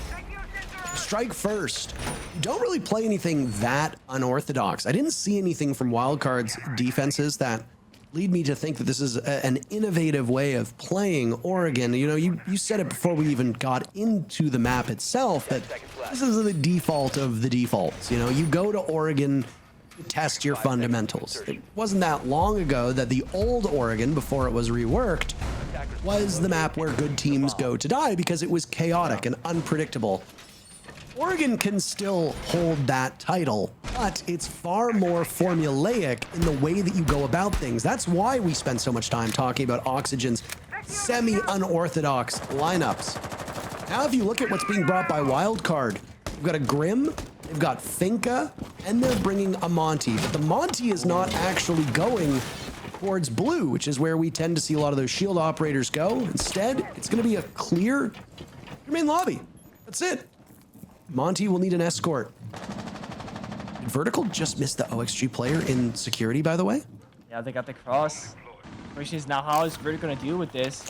Strike first. You don't really play anything that unorthodox. I didn't see anything from Wildcard's defenses that lead me to think that this is an innovative way of playing Oregon. You know, you said it before we even got into the map itself that this is the default of the defaults. You know, you go to Oregon to test your fundamentals. It wasn't that long ago that the old Oregon, before it was reworked, was the map where good teams go to die because it was chaotic and unpredictable. Oregon can still hold that title, but it's far more formulaic in the way that you go about things. That's why we spend so much time talking about Oxygen's semi-unorthodox lineups. Now, if you look at what's being brought by Wildcard, you've got a Grim, they've got Finka, and they're bringing a Monty. But the Monty is not actually going towards blue, which is where we tend to see a lot of those shield operators go. Instead, it's going to be a clear main lobby. That's it. Monty will need an escort. Did Vertical just miss the OXG player in security, by the way? Yeah, they got the cross. Question is now, how is Vertical going to deal with this?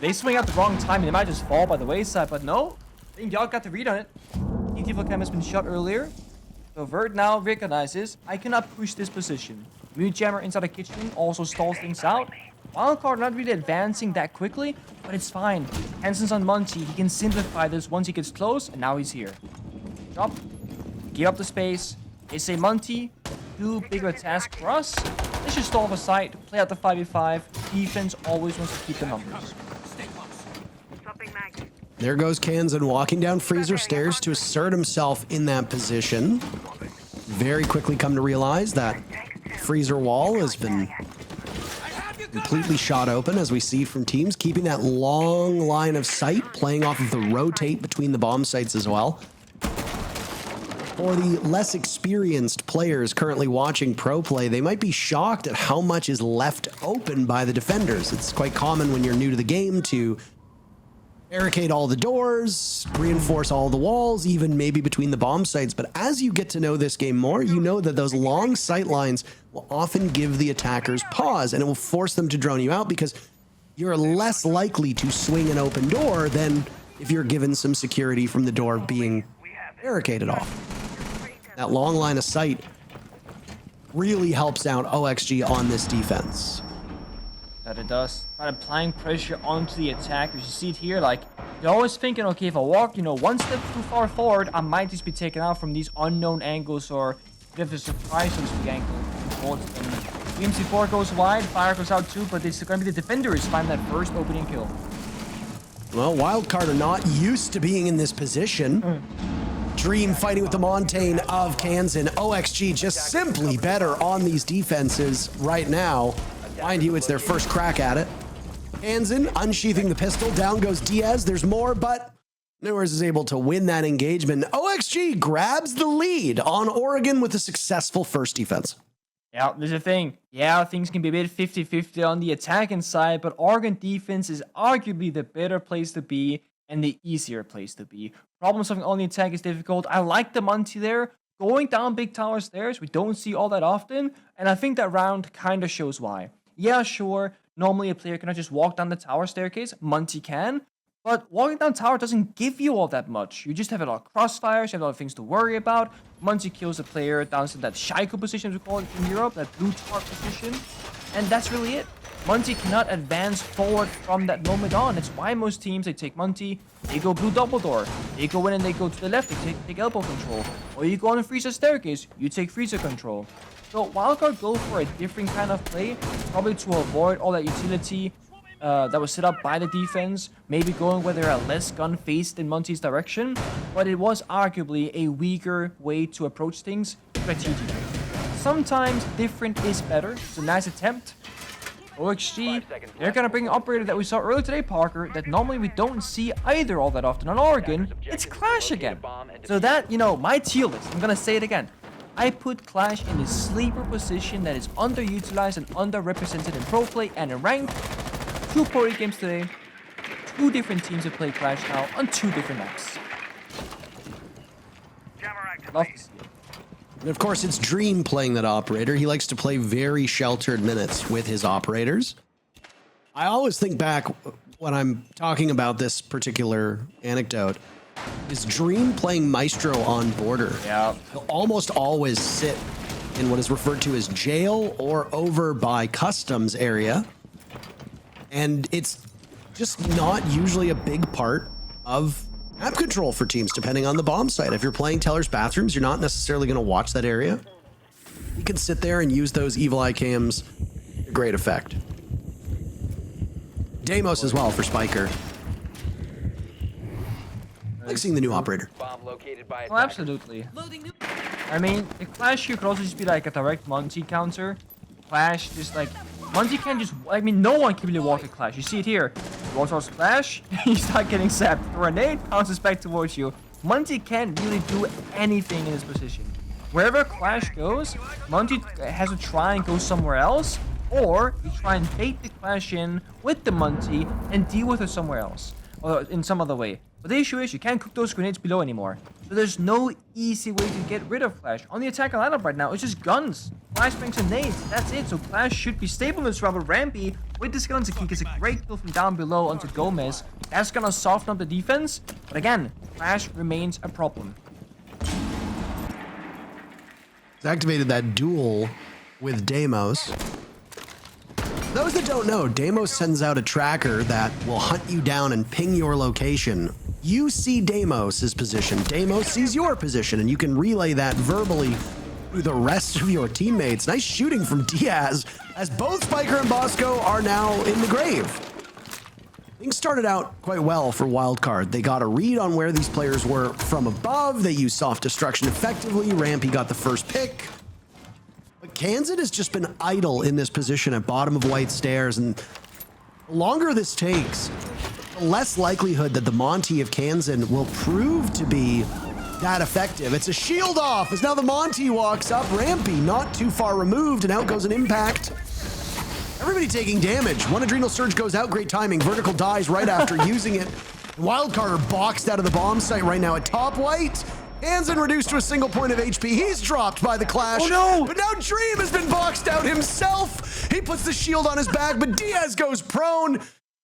They swing at the wrong time, they might just fall by the wayside, but no. I think y'all got the read on it. TT cam has been shot earlier. So Vert now recognizes, I cannot push this position. Mute Jammer inside the kitchen also stalls things out. Wildcard not really advancing that quickly, but it's fine. Hansen's on Monty, he can simplify this once he gets close, and now he's here. Drop, give up the space. They say Monty, do bigger task for us. They should stall the site, play out the 5v5. Defense always wants to keep the numbers. There goes Kansan walking down Freezer stairs to assert himself in that position. Very quickly come to realize that Freezer wall has been completely shot open, as we see from teams, keeping that long line of sight, playing off of the rotate between the bomb sites as well. For the less experienced players currently watching pro play, they might be shocked at how much is left open by the defenders. It's quite common when you're new to the game to barricade all the doors, reinforce all the walls, even maybe between the bomb sites. But as you get to know this game more, you know that those long sight lines will often give the attackers pause, and it will force them to drone you out because you're less likely to swing an open door than if you're given some security from the door being barricaded off. That long line of sight really helps out OXG on this defense. That it does. By applying pressure onto the attackers. You see it here, like, you're always thinking, okay, if I walk, you know, one step too far forward, I might just be taken out from these unknown angles, or if a surprise on the angle towards them. BMC4 goes wide, Fire goes out too, but it's going to be the defenders find that first opening kill. Well, Wildcard are not used to being in this position. Dream fighting with the Montaigne of Kansan. OXG just simply better on these defenses right now. Mind you, it's their first crack at it. Kansan unsheathing the pistol. Down goes Diaz. There's more, but Newers is able to win that engagement. OXG grabs the lead on Oregon with a successful first defense. Yeah, there's a thing. Yeah, things can be a bit 50-50 on the attacking side, but Oregon defense is arguably the better place to be and the easier place to be. Problem solving on the attack is difficult. I like the Monty there. Going down big tower stairs, we don't see all that often, and I think that round kind of shows why. Yeah, sure, normally a player cannot just walk down the tower staircase. Monty can, but walking down tower doesn't give you all that much. You just have a lot of crossfires, you have a lot of things to worry about. Monty kills a player down to that Shaiko position, as we call it in Europe, that blue tar position, and that's really it. Monty cannot advance forward from that moment on. It's why most teams, they take Monty, they go blue double door. They go in and they go to the left, they take elbow control. Or you go on a Freezer staircase, you take Freezer control. So Wildcard go for a different kind of play, probably to avoid all that utility that was set up by the defense, maybe going where there are less gun faced in Monty's direction, but it was arguably a weaker way to approach things strategically. Sometimes different is better. It's a nice attempt. OXG, they're gonna bring an operator that we saw earlier today, Parker, that normally we don't see either all that often on Oregon. It's Clash again. So that, you know, my tier list, I'm gonna say it again. I put Clash in a sleeper position that is underutilized and underrepresented in pro play and in ranked. 2 pro games today. 2 different teams have played Clash now on 2 different maps. Love to see it. And of course, it's Dream playing that operator. He likes to play very sheltered minutes with his operators. I always think back when I'm talking about this particular anecdote, is Dream playing Maestro on border. Yeah. He'll almost always sit in what is referred to as jail or over by customs area. And it's just not usually a big part of map control for teams, depending on the bomb site. If you're playing Teller's Bathrooms, you're not necessarily going to watch that area. You can sit there and use those evil eye cams to great effect. Deimos as well for Spiker. I like seeing the new operator. Oh, absolutely. I mean, the Clash here could also just be like a direct Monty counter. Clash, just like, Monty can just, I mean, no one can really walk a Clash. You see it here. You walk towards Clash, you start getting zapped. The grenade bounces back towards you. Monty can't really do anything in his position. Wherever Clash goes, Monty has to try and go somewhere else, or you try and bait the Clash in with the Monty and deal with it somewhere else, or in some other way. But the issue is you can't cook those grenades below anymore. So there's no easy way to get rid of Clash. On the attacker lineup right now, it's just guns, flashbangs and nades. That's it. So Clash should be stable in this round, but Rampy with the Skeleton Key gets a great kill from down below onto Gomez. That's gonna soften up the defense. But again, Clash remains a problem. He's activated that duel with Deimos. Those that don't know, Deimos sends out a tracker that will hunt you down and ping your location. You see Deimos' position, Deimos sees your position, and you can relay that verbally through the rest of your teammates. Nice shooting from Diaz, as both Spiker and Bosco are now in the grave. Things started out quite well for Wildcard. They got a read on where these players were from above. They used soft destruction effectively. Rampy got the first pick. But Kansan has just been idle in this position at bottom of White Stairs, and the longer this takes, the less likelihood that the Monty of Kansan will prove to be that effective. It's a shield off as now the Monty walks up. Rampy not too far removed, and out goes an impact. Everybody taking damage. One Adrenal Surge goes out, great timing. Vertical dies right after using it. Wildcard are boxed out of the bomb site right now at top White. Kansan reduced to a single point of HP. He's dropped by the Clash. Oh no! But now Dream has been boxed out himself. He puts the shield on his back, but Diaz goes prone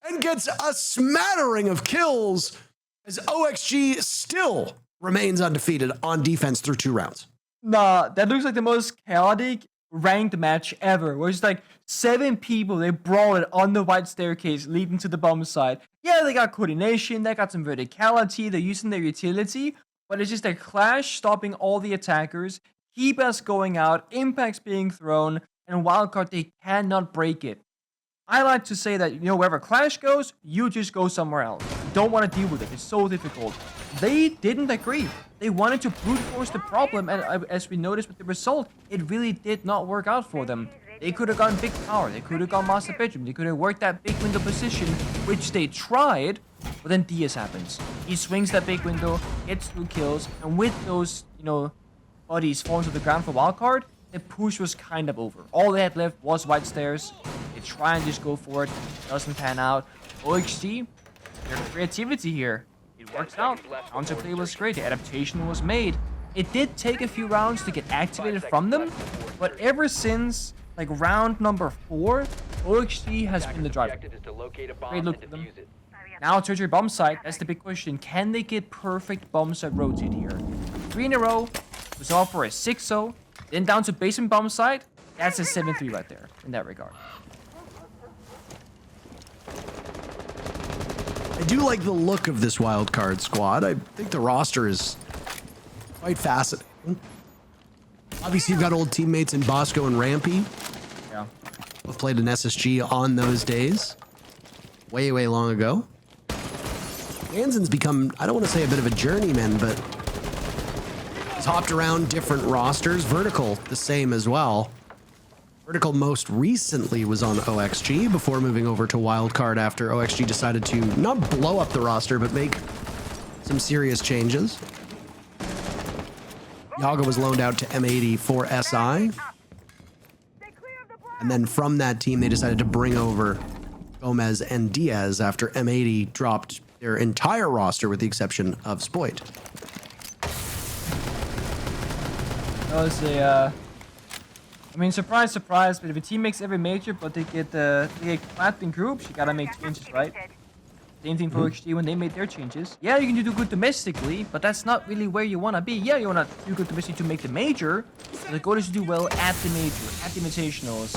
and gets a smattering of kills as OXG still remains undefeated on defense through 2 rounds. Nah, that looks like the most chaotic ranked match ever, where it's like 7 people, they brawl it on the White Staircase leading to the bomb side. Yeah, they got coordination, they got some verticality, they're using their utility, but it's just a Clash stopping all the attackers, keep us going out, impacts being thrown, and Wildcard, they cannot break it. I like to say that, you know, wherever Clash goes, you just go somewhere else. You don't want to deal with it. It's so difficult. They didn't agree. They wanted to brute force the problem, and as we noticed with the result, it really did not work out for them. They could have gone big tower. They could have gone master bedroom. They could have worked that big window position, which they tried, but then Diaz happens. He swings that big window, gets 2 kills, and with those, you know, bodies falling to the ground for Wildcard, the push was kind of over. All they had left was White Stairs. They try and just go for it. Doesn't pan out. OXG, their creativity here. It works out. Counterplay was great. The adaptation was made. It did take a few rounds to get activated from them, but ever since like round number 4, OXG has been the driver. Great look for them. Now tertiary bomb site. That's the big question. Can they get perfect bomb site rotate here? 3 in a row. Was off for a 6-0. Then down to basement bomb site. That's a 7-3 right there in that regard. I do like the look of this Wildcard squad. I think the roster is quite fascinating. Obviously, you've got old teammates in Bosco and Rampy. Yeah. Both played in SSG on those days. Way, way long ago. Kansan's become, I don't want to say a bit of a journeyman, but he's hopped around different rosters. Vertical, the same as well. Vertical most recently was on OXG before moving over to Wildcard after OXG decided to not blow up the roster, but make some serious changes. Yaga was loaned out to M80 for SI. And then from that team, they decided to bring over Gomez and Diaz after M80 dropped their entire roster with the exception of Spoit. That was a, I mean, surprise, surprise, but if a team makes every major, but they get clapped in groups, you gotta make changes, right? Same thing for OXG when they made their changes. Yeah, you can do good domestically, but that's not really where you want to be. Yeah, you want to do good domestically to make the major. But the goal is to do well at the major, at the invitationals.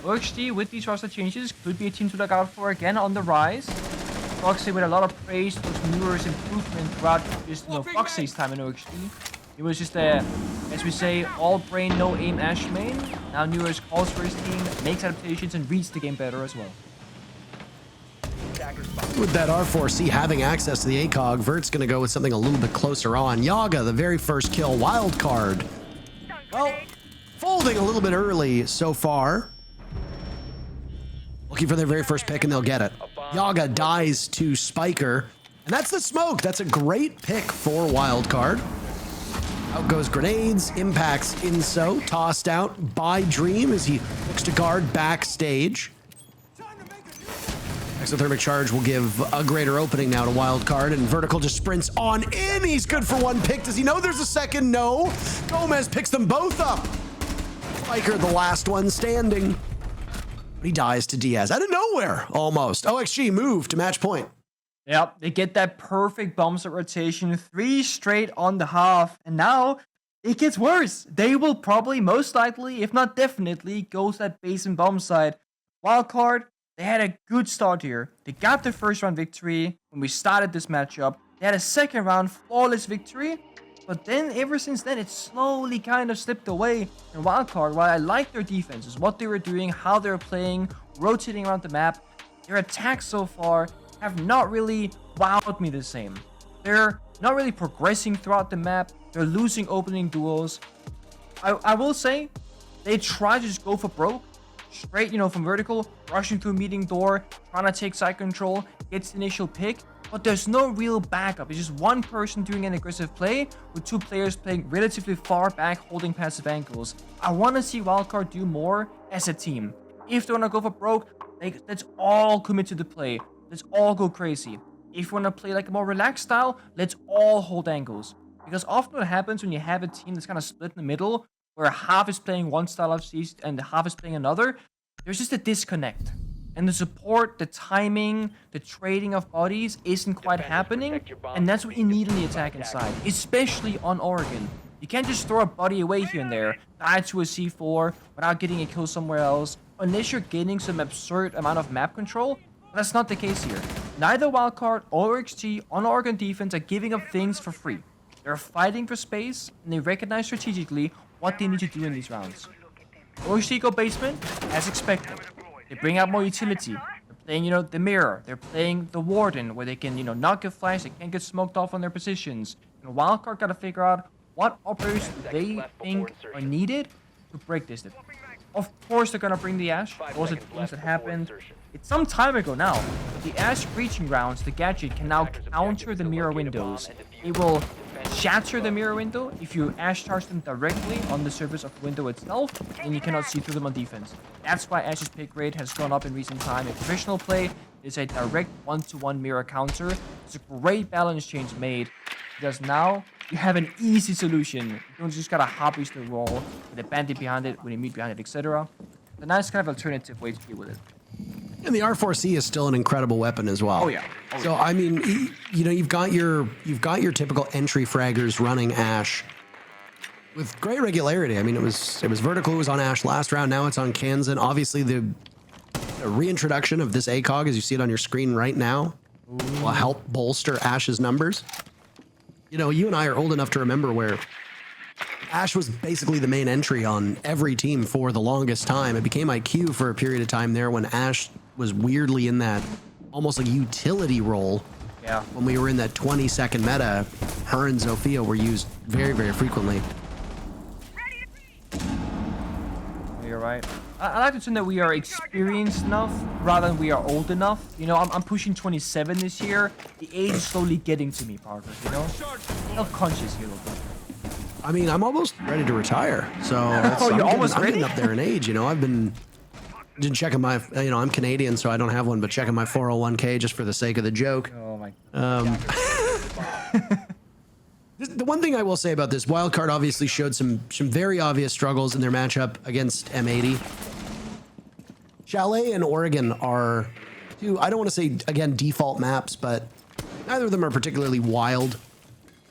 OXG with these roster changes could be a team to look out for again on the rise. Foxy with a lot of praise towards Muir's improvement throughout just Foxy's time in OXG. It was just a, as we say, all brain, no aim Ashe main. Now Muir's calls for his team, makes adaptations, and reads the game better as well. With that R4C having access to the ACOG, Vert's going to go with something a little bit closer on. Yaga, the very first kill, Wildcard. Well, folding a little bit early so far. Looking for their very first pick, and they'll get it. Yaga dies to Spiker, and that's the smoke. That's a great pick for Wildcard. Out goes grenades, impacts Inso, tossed out by Dream as he looks to guard backstage. Exothermic charge will give a greater opening now to Wildcard, and Vertical just sprints on in. He's good for one pick. Does he know there's a second? No. Gomez picks them both up. Spiker, the last one standing. He dies to Diaz out of nowhere, almost. OXG move to match point. Yep, they get that perfect bomb set rotation, 3 straight on the half, and now it gets worse. They will probably, most likely, if not definitely, go to that base and bomb side. Wildcard, they had a good start here. They got the first round victory when we started this matchup. They had a second round flawless victory, but then ever since then, it slowly kind of slipped away. And Wildcard, while I like their defenses, what they were doing, how they were playing, rotating around the map, their attacks so far have not really wowed me the same. They're not really progressing throughout the map. They're losing opening duels. I will say, they try to just go for broke. Straight, from vertical, rushing through meeting door, trying to take side control, gets the initial pick. But there's no real backup. It's just one person doing an aggressive play with 2 players playing relatively far back, holding passive ankles. I want to see Wildcard do more as a team. If they want to go for broke, let's all commit to the play. Let's all go crazy. If you want to play like a more relaxed style, let's all hold angles. Because often what happens when you have a team that's kind of split in the middle, where half is playing one style of siege and half is playing another, there's just a disconnect. And the support, the timing, the trading of bodies isn't quite happening. And that's what you need on the attacking side, especially on Oregon. You can't just throw a body away here and there, die to a C4 without getting a kill somewhere else, unless you're gaining some absurd amount of map control. But that's not the case here. Neither Wildcard or XG on Oregon defense are giving up things for free. They're fighting for space, and they recognize strategically what they need to do in these rounds. OXG go basement, as expected. They bring out more utility. They're playing, the mirror. They're playing the warden, where they can, not get flashed. They can't get smoked off on their positions. And Wildcard got to figure out what operators they think are needed to break this. Of course, they're gonna bring the Ashe. Those are things that happened. It's some time ago now. But the Ashe breaching rounds, the gadget can now counter the mirror windows. It will shatter the mirror window if you Ashe charge them directly on the surface of the window itself, and you cannot see through them on defense. That's why Ashe's pick rate has gone up in recent time. In professional play, it's a direct one-to-one mirror counter. It's a great balance change made, because now you have an easy solution. You don't just gotta hobbies the wall with a bandit behind it, with a meat behind it, etc. A nice kind of alternative way to deal with it. And the R4C is still an incredible weapon as well. Oh yeah. So I mean, you've got your typical entry fraggers running Ashe with great regularity. I mean, it was vertical. It was on Ashe last round. Now it's on Kansan. Obviously, the reintroduction of this ACOG, as you see it on your screen right now, will help bolster Ashe's numbers. You and I are old enough to remember where Ashe was basically the main entry on every team for the longest time. It became IQ for a period of time there when Ashe was weirdly in that almost like utility role. Yeah. When we were in that 20-second meta, her and Zofia were used very, very frequently. You're right. I like to think that we are experienced enough rather than we are old enough. I'm pushing 27 this year. The age is slowly getting to me, Parker, Self-conscious here a little bit. I mean, I'm almost ready to retire. So you're almost ready? I'm getting up there in age. I've been checking my, I'm Canadian, so I don't have one, but checking my 401k just for the sake of the joke. Oh my God. The one thing I will say about this, Wildcard obviously showed some very obvious struggles in their matchup against M80. Chalet and Oregon are two, I don't want to say, again, default maps, but neither of them are particularly wild.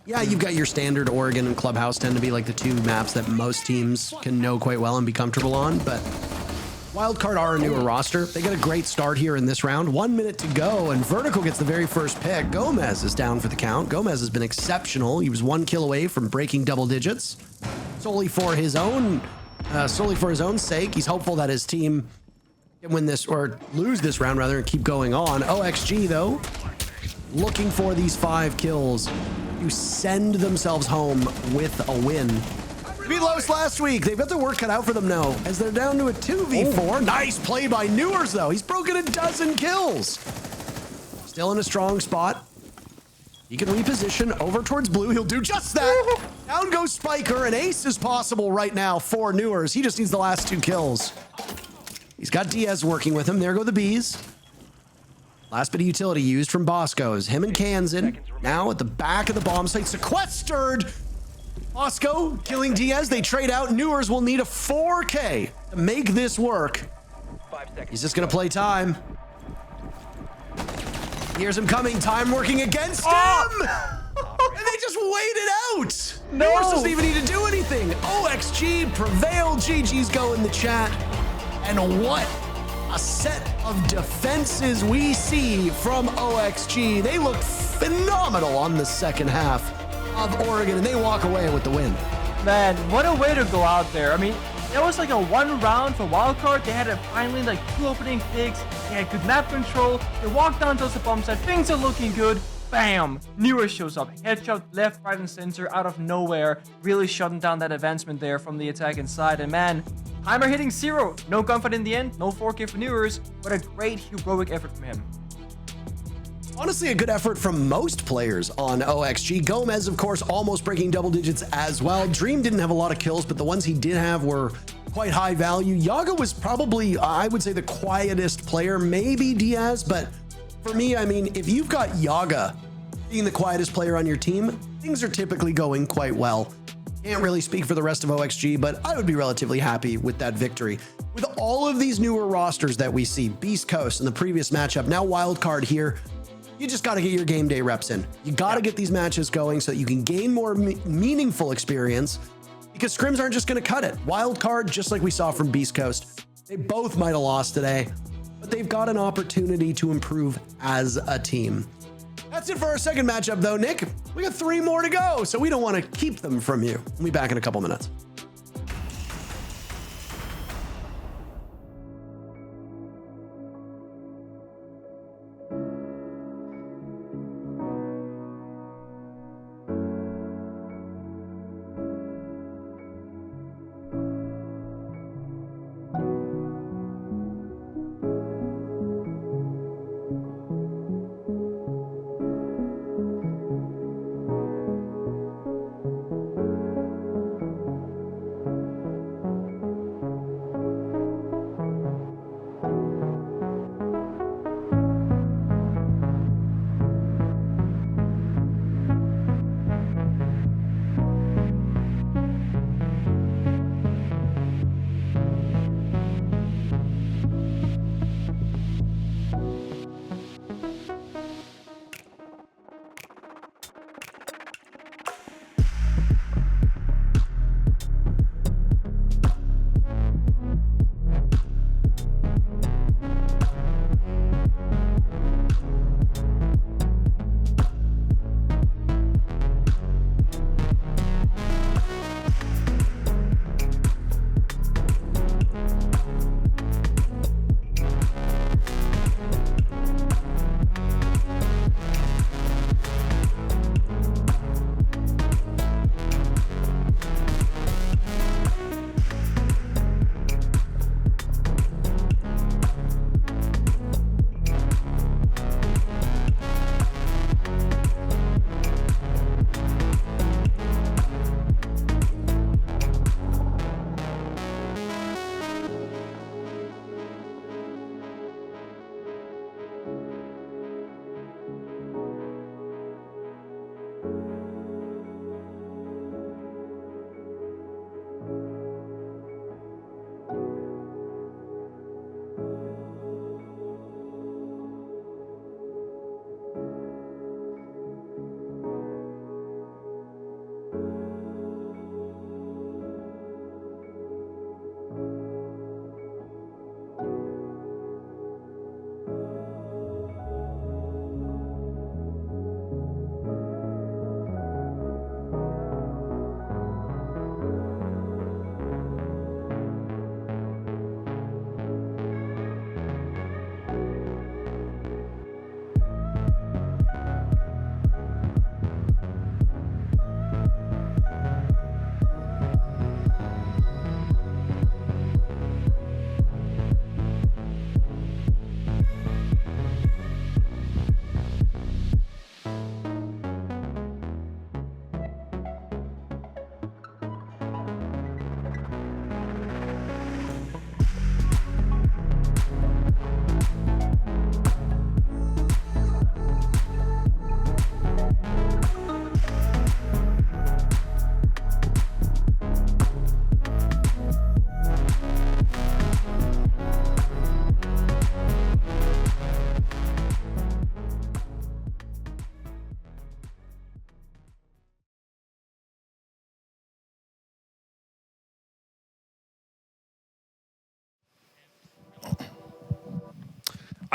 Yeah, you've got your standard Oregon and Clubhouse tend to be like the two maps that most teams can know quite well and be comfortable on, but Wildcard are a newer roster. They get a great start here in this round. 1 minute to go, and Vertical gets the very first pick. Gomez is down for the count. Gomez has been exceptional. He was 1 kill away from breaking double digits. Solely for his own sake. He's hopeful that his team can win this, or lose this round rather, and keep going on. OXG, though, looking for these 5 kills to send themselves home with a win. Beat Los last week. They've got their work cut out for them now, as they're down to a 2v4. Nice play by Newers, though. He's broken a dozen kills. Still in a strong spot. He can reposition over towards blue. He'll do just that. Down goes Spiker. An ace is possible right now for Newers. He just needs the last 2 kills. He's got Diaz working with him. There go the bees. Last bit of utility used from Bosco's. Him and Kansan now at the back of the bomb site. Sequestered. Bosco killing Diaz. They trade out. Newers will need a 4K to make this work. He's just going to play time. Here's him coming. Time working against him. And they just waited out. Newers doesn't even need to do anything. OXG prevailed. GG's go in the chat. And what a set of defenses we see from OXG. They look phenomenal on the second half of Oregon, and they walk away with the win. Man, what a way to go out there. I mean, that was like a 1 round for Wildcard. They had finally like 2 opening picks. They had good map control. They walked down towards the bomb site. Things are looking good. Bam! Newers shows up. Headshot left, right, and center out of nowhere. Really shutting down that advancement there from the attack inside. And man, timer hitting 0. No gunfight in the end. No 4K for Newers. What a great heroic effort from him. Honestly, a good effort from most players on OXG. Gomez, of course, almost breaking double digits as well. Dream didn't have a lot of kills, but the ones he did have were quite high value. Yaga was probably, I would say, the quietest player. Maybe Diaz, but for me, I mean, if you've got Yaga being the quietest player on your team, things are typically going quite well. Can't really speak for the rest of OXG, but I would be relatively happy with that victory. With all of these newer rosters that we see, Beast Coast in the previous matchup, now Wildcard here, you just got to get your game day reps in. You got to get these matches going so that you can gain more meaningful experience, because scrims aren't just going to cut it. Wildcard, just like we saw from Beast Coast, they both might have lost today, but they've got an opportunity to improve as a team. That's it for our second matchup, though, Nick. We got 3 more to go, so we don't want to keep them from you. We'll be back in a couple minutes.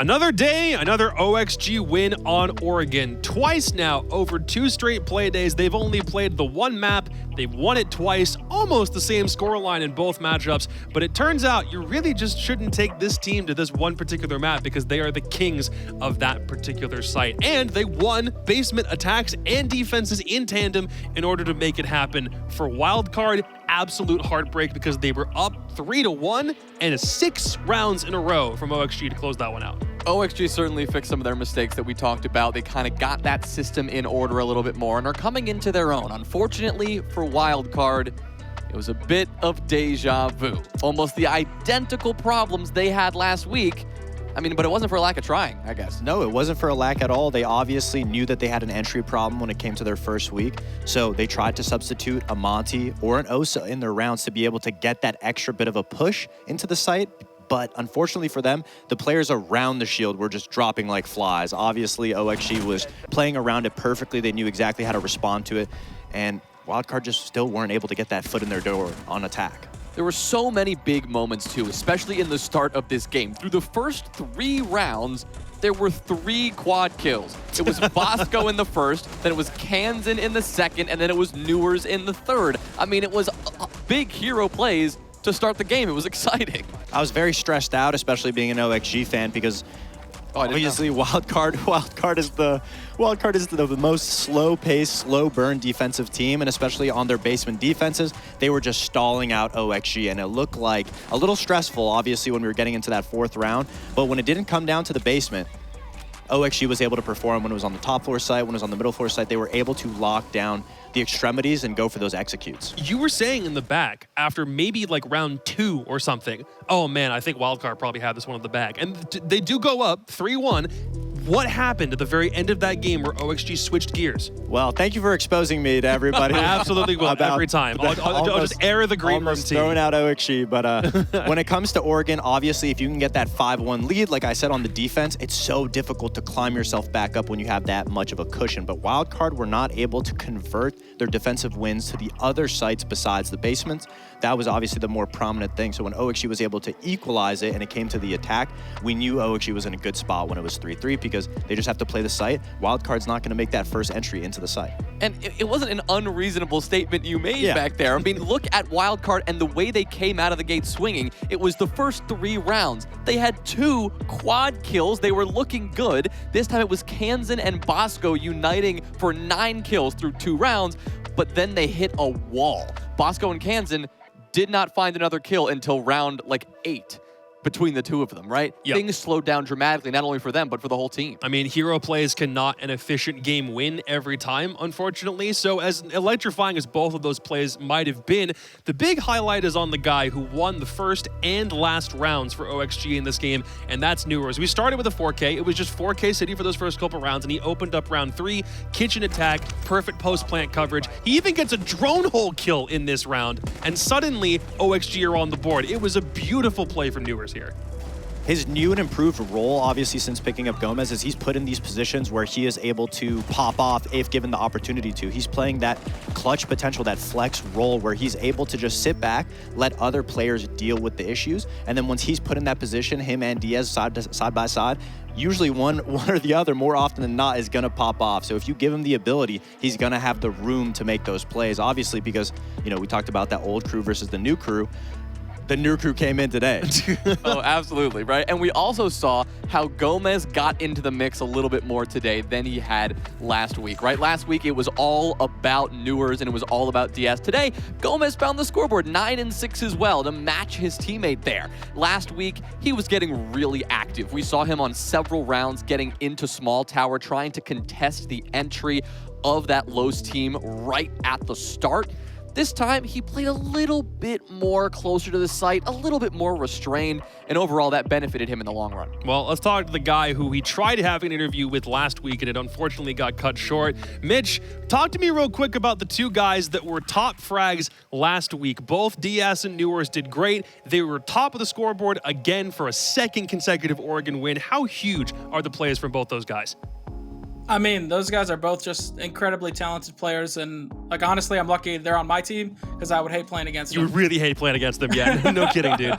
Another day, another OXG win on Oregon. Twice now, over 2 straight play days. They've only played the one map. They've won it twice, almost the same scoreline in both matchups. But it turns out you really just shouldn't take this team to this one particular map because they are the kings of that particular site. And they won basement attacks and defenses in tandem in order to make it happen. For Wildcard, absolute heartbreak because they were up 3-1 and 6 rounds in a row from OXG to close that one out. OXG certainly fixed some of their mistakes that we talked about. They kind of got that system in order a little bit more and are coming into their own. Unfortunately for Wildcard, it was a bit of deja vu. Almost the identical problems they had last week. I mean, but it wasn't for a lack of trying, I guess. No, it wasn't for a lack at all. They obviously knew that they had an entry problem when it came to their first week. So they tried to substitute a Monty or an Osa in their rounds to be able to get that extra bit of a push into the site. But unfortunately for them, the players around the shield were just dropping like flies. Obviously, OXG was playing around it perfectly. They knew exactly how to respond to it. And Wildcard just still weren't able to get that foot in their door on attack. There were so many big moments too, especially in the start of this game. Through the first 3 rounds, there were 3 quad kills. It was Bosco in the first, then it was Kansan in the second, and then it was Newers in the third. I mean, it was big hero plays to start the game. It was exciting. I was very stressed out, especially being an OXG fan, because obviously Wildcard is the most slow-paced, slow-burn defensive team, and especially on their basement defenses, they were just stalling out OXG, and it looked like a little stressful, obviously, when we were getting into that 4th round. But when it didn't come down to the basement, OXG was able to perform. When it was on the top floor site, when it was on the middle floor site, they were able to lock down the extremities and go for those executes. You were saying in the back, after maybe like round 2 or something, oh man, I think Wildcard probably had this one in the bag. And they do go up 3-1. What happened at the very end of that game where OXG switched gears? Well, thank you for exposing me to everybody. I absolutely will, every time. I'll just air the green room team. Throwing out OXG, but when it comes to Oregon, obviously, if you can get that 5-1 lead, like I said on the defense, it's so difficult to climb yourself back up when you have that much of a cushion. But Wildcard were not able to convert their defensive wins to the other sites besides the basements. That was obviously the more prominent thing. So when OXG was able to equalize it and it came to the attack, we knew OXG was in a good spot when it was 3-3 because they just have to play the site. Wildcard's not going to make that first entry into the site. And it wasn't an unreasonable statement you made back there. I mean, look at Wildcard and the way they came out of the gate swinging. It was the first 3 rounds. They had 2 quad kills. They were looking good. This time it was Kansan and Bosco uniting for 9 kills through 2 rounds, but then they hit a wall. Bosco and Kansan did not find another kill until round 8 between the 2 of them, right? Yep. Things slowed down dramatically, not only for them, but for the whole team. I mean, hero plays cannot an efficient game win every time, unfortunately. So as electrifying as both of those plays might have been, the big highlight is on the guy who won the first and last rounds for OXG in this game, and that's Newers. We started with a 4K. It was just 4K City for those first couple rounds, and he opened up round 3, kitchen attack, perfect post-plant coverage. He even gets a drone hole kill in this round, and suddenly OXG are on the board. It was a beautiful play from Newers here. His new and improved role, obviously, since picking up Gomez, is he's put in these positions where he is able to pop off if given the opportunity to. He's playing that clutch potential, that flex role where he's able to just sit back, let other players deal with the issues. And then once he's put in that position, him and Diaz side by side, usually one or the other, more often than not, is going to pop off. So if you give him the ability, he's going to have the room to make those plays. Obviously, because, we talked about that old crew versus the new crew. The new crew came in today. Oh, absolutely, right? And we also saw how Gomez got into the mix a little bit more today than he had last week, right? Last week, it was all about Newers and it was all about Diaz. Today, Gomez found the scoreboard 9 and 6 as well to match his teammate there. Last week, he was getting really active. We saw him on several rounds getting into small tower, trying to contest the entry of that Los team right at the start. This time, he played a little bit more closer to the site, a little bit more restrained, and overall, that benefited him in the long run. Well, let's talk to the guy who he tried to have an interview with last week, and it unfortunately got cut short. Mitch, talk to me real quick about the 2 guys that were top frags last week. Both Diaz and Newers did great. They were top of the scoreboard again for a 2nd consecutive Oregon win. How huge are the plays from both those guys? I mean, those guys are both just incredibly talented players, and honestly, I'm lucky they're on my team because I would hate playing against them. You would really hate playing against them, yeah. No kidding, dude.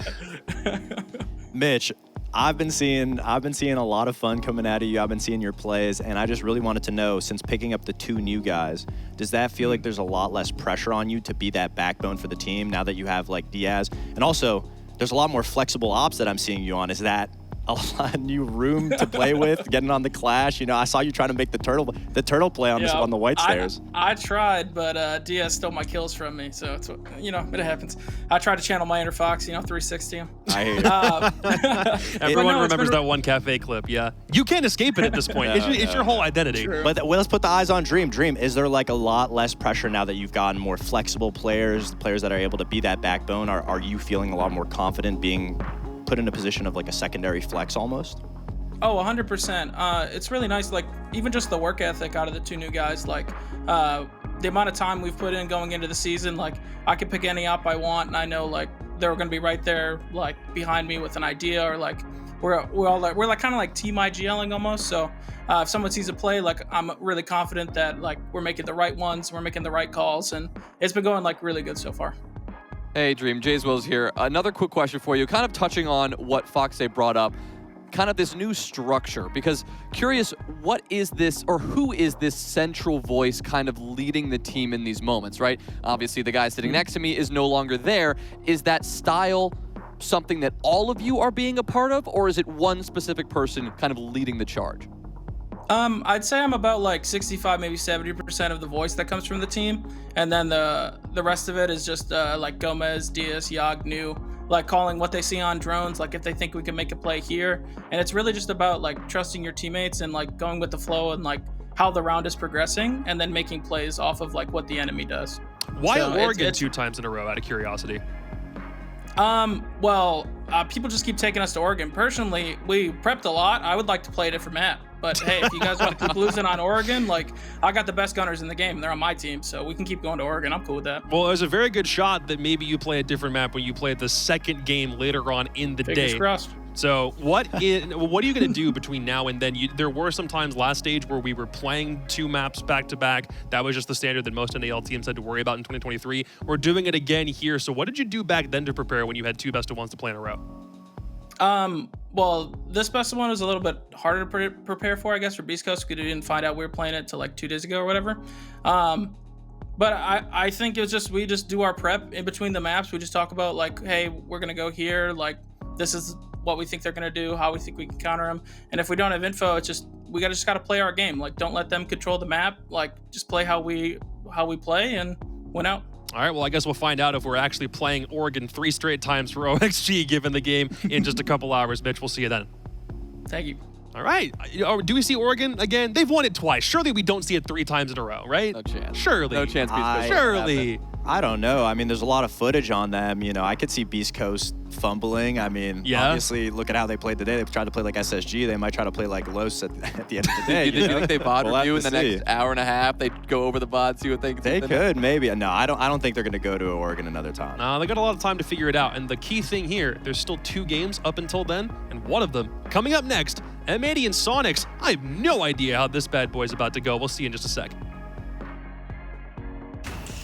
Mitch, I've been seeing a lot of fun coming out of you. I've been seeing your plays, and I just really wanted to know, since picking up the 2 new guys, does that feel like there's a lot less pressure on you to be that backbone for the team now that you have like Diaz? And also, there's a lot more flexible ops that I'm seeing you on. Is that a lot of new room to play with, getting on the Clash? You know, I saw you trying to make the turtle play on on the white stairs. I tried, but Diaz stole my kills from me, so it's, you know, it happens. I tried to channel my inner Fox, you know, 360 him. I hear you. Everyone remembers that one cafe clip. Yeah, you can't escape it at this point. It's your whole identity. True. But let's put the eyes on Dream. Dream, is there like a lot less pressure now that you've gotten more flexible players that are able to be that backbone? Are you feeling a lot more confident being put in a position of like a secondary flex almost? Oh, 100%. It's really nice, like, even just the work ethic out of the 2 new guys, like, the amount of time we've put in going into the season, like, I can pick any op I want, and I know, like, they're going to be right there, like, behind me with an idea, or, like, we're kind of like team IGLing almost, so if someone sees a play, like, I'm really confident that, like, we're making the right ones, we're making the right calls, and it's been going, like, really good so far. Hey, Dream. Jays Wills here. Another quick question for you, kind of touching on what Foxay brought up, kind of this new structure, because curious, what is this, or who is this central voice kind of leading the team in these moments, right? Obviously, the guy sitting next to me is no longer there. Is that style something that all of you are being a part of, or is it one specific person kind of leading the charge? I'd say I'm about like 65, maybe 70% of the voice that comes from the team, and then the rest of it is just like Gomez, Diaz, Yag, New, like calling what they see on drones, like if they think we can make a play here, and it's really just about like trusting your teammates and like going with the flow and like how the round is progressing, and then making plays off of like what the enemy does. Why So Oregon it's 2 times in a row, out of curiosity? People just keep taking us to Oregon. Personally, we prepped a lot. I would like to play a different map. But hey, if you guys want to keep losing on Oregon, like, I got the best gunners in the game. They're on my team, so we can keep going to Oregon. I'm cool with that. Well, there's a very good shot that maybe you play a different map when you play the second game later on in the Fingers day. crossed. So what are you going to do between now and then? There were some times last stage where we were playing 2 maps back to back. That was just the standard that most NAL teams had to worry about in 2023. We're doing it again here. So what did you do back then to prepare when you had 2 best of ones to play in a row? Well, this best of one was a little bit harder to prepare for, I guess, for Beast Coast, because we didn't find out we were playing it till like 2 days ago or whatever. But I think it was just, we just do our prep in between the maps. We just talk about like, hey, we're going to go here. Like, this is what we think they're going to do, how we think we can counter them. And if we don't have info, it's just, we just got to play our game. Like, don't let them control the map. Like, just play how we play and win out. All right, well, I guess we'll find out if we're actually playing Oregon 3 straight times for OXG, given the game in just a couple hours. Mitch, we'll see you then. Thank you. All right. Do we see Oregon again? They've won it twice. Surely we don't see it 3 times in a row, right? No chance. Surely. No chance. Beast Coast. Surely. I don't know. I mean, there's a lot of footage on them. You know, I could see Beast Coast fumbling. I mean, obviously, look at how they played today. They tried to play like SSG. They might try to play like Los at the end of the day. You think they bot We'll review have in to the see. next hour and a half? They'd go over the bot, see what they They could, maybe. No, I don't think they're going to go to Oregon another time. They got a lot of time to figure it out. And the key thing here, there's still 2 games up until then, and one of them coming up next, M80 and Sonics. I have no idea how this bad boy's about to go. We'll see you in just a sec.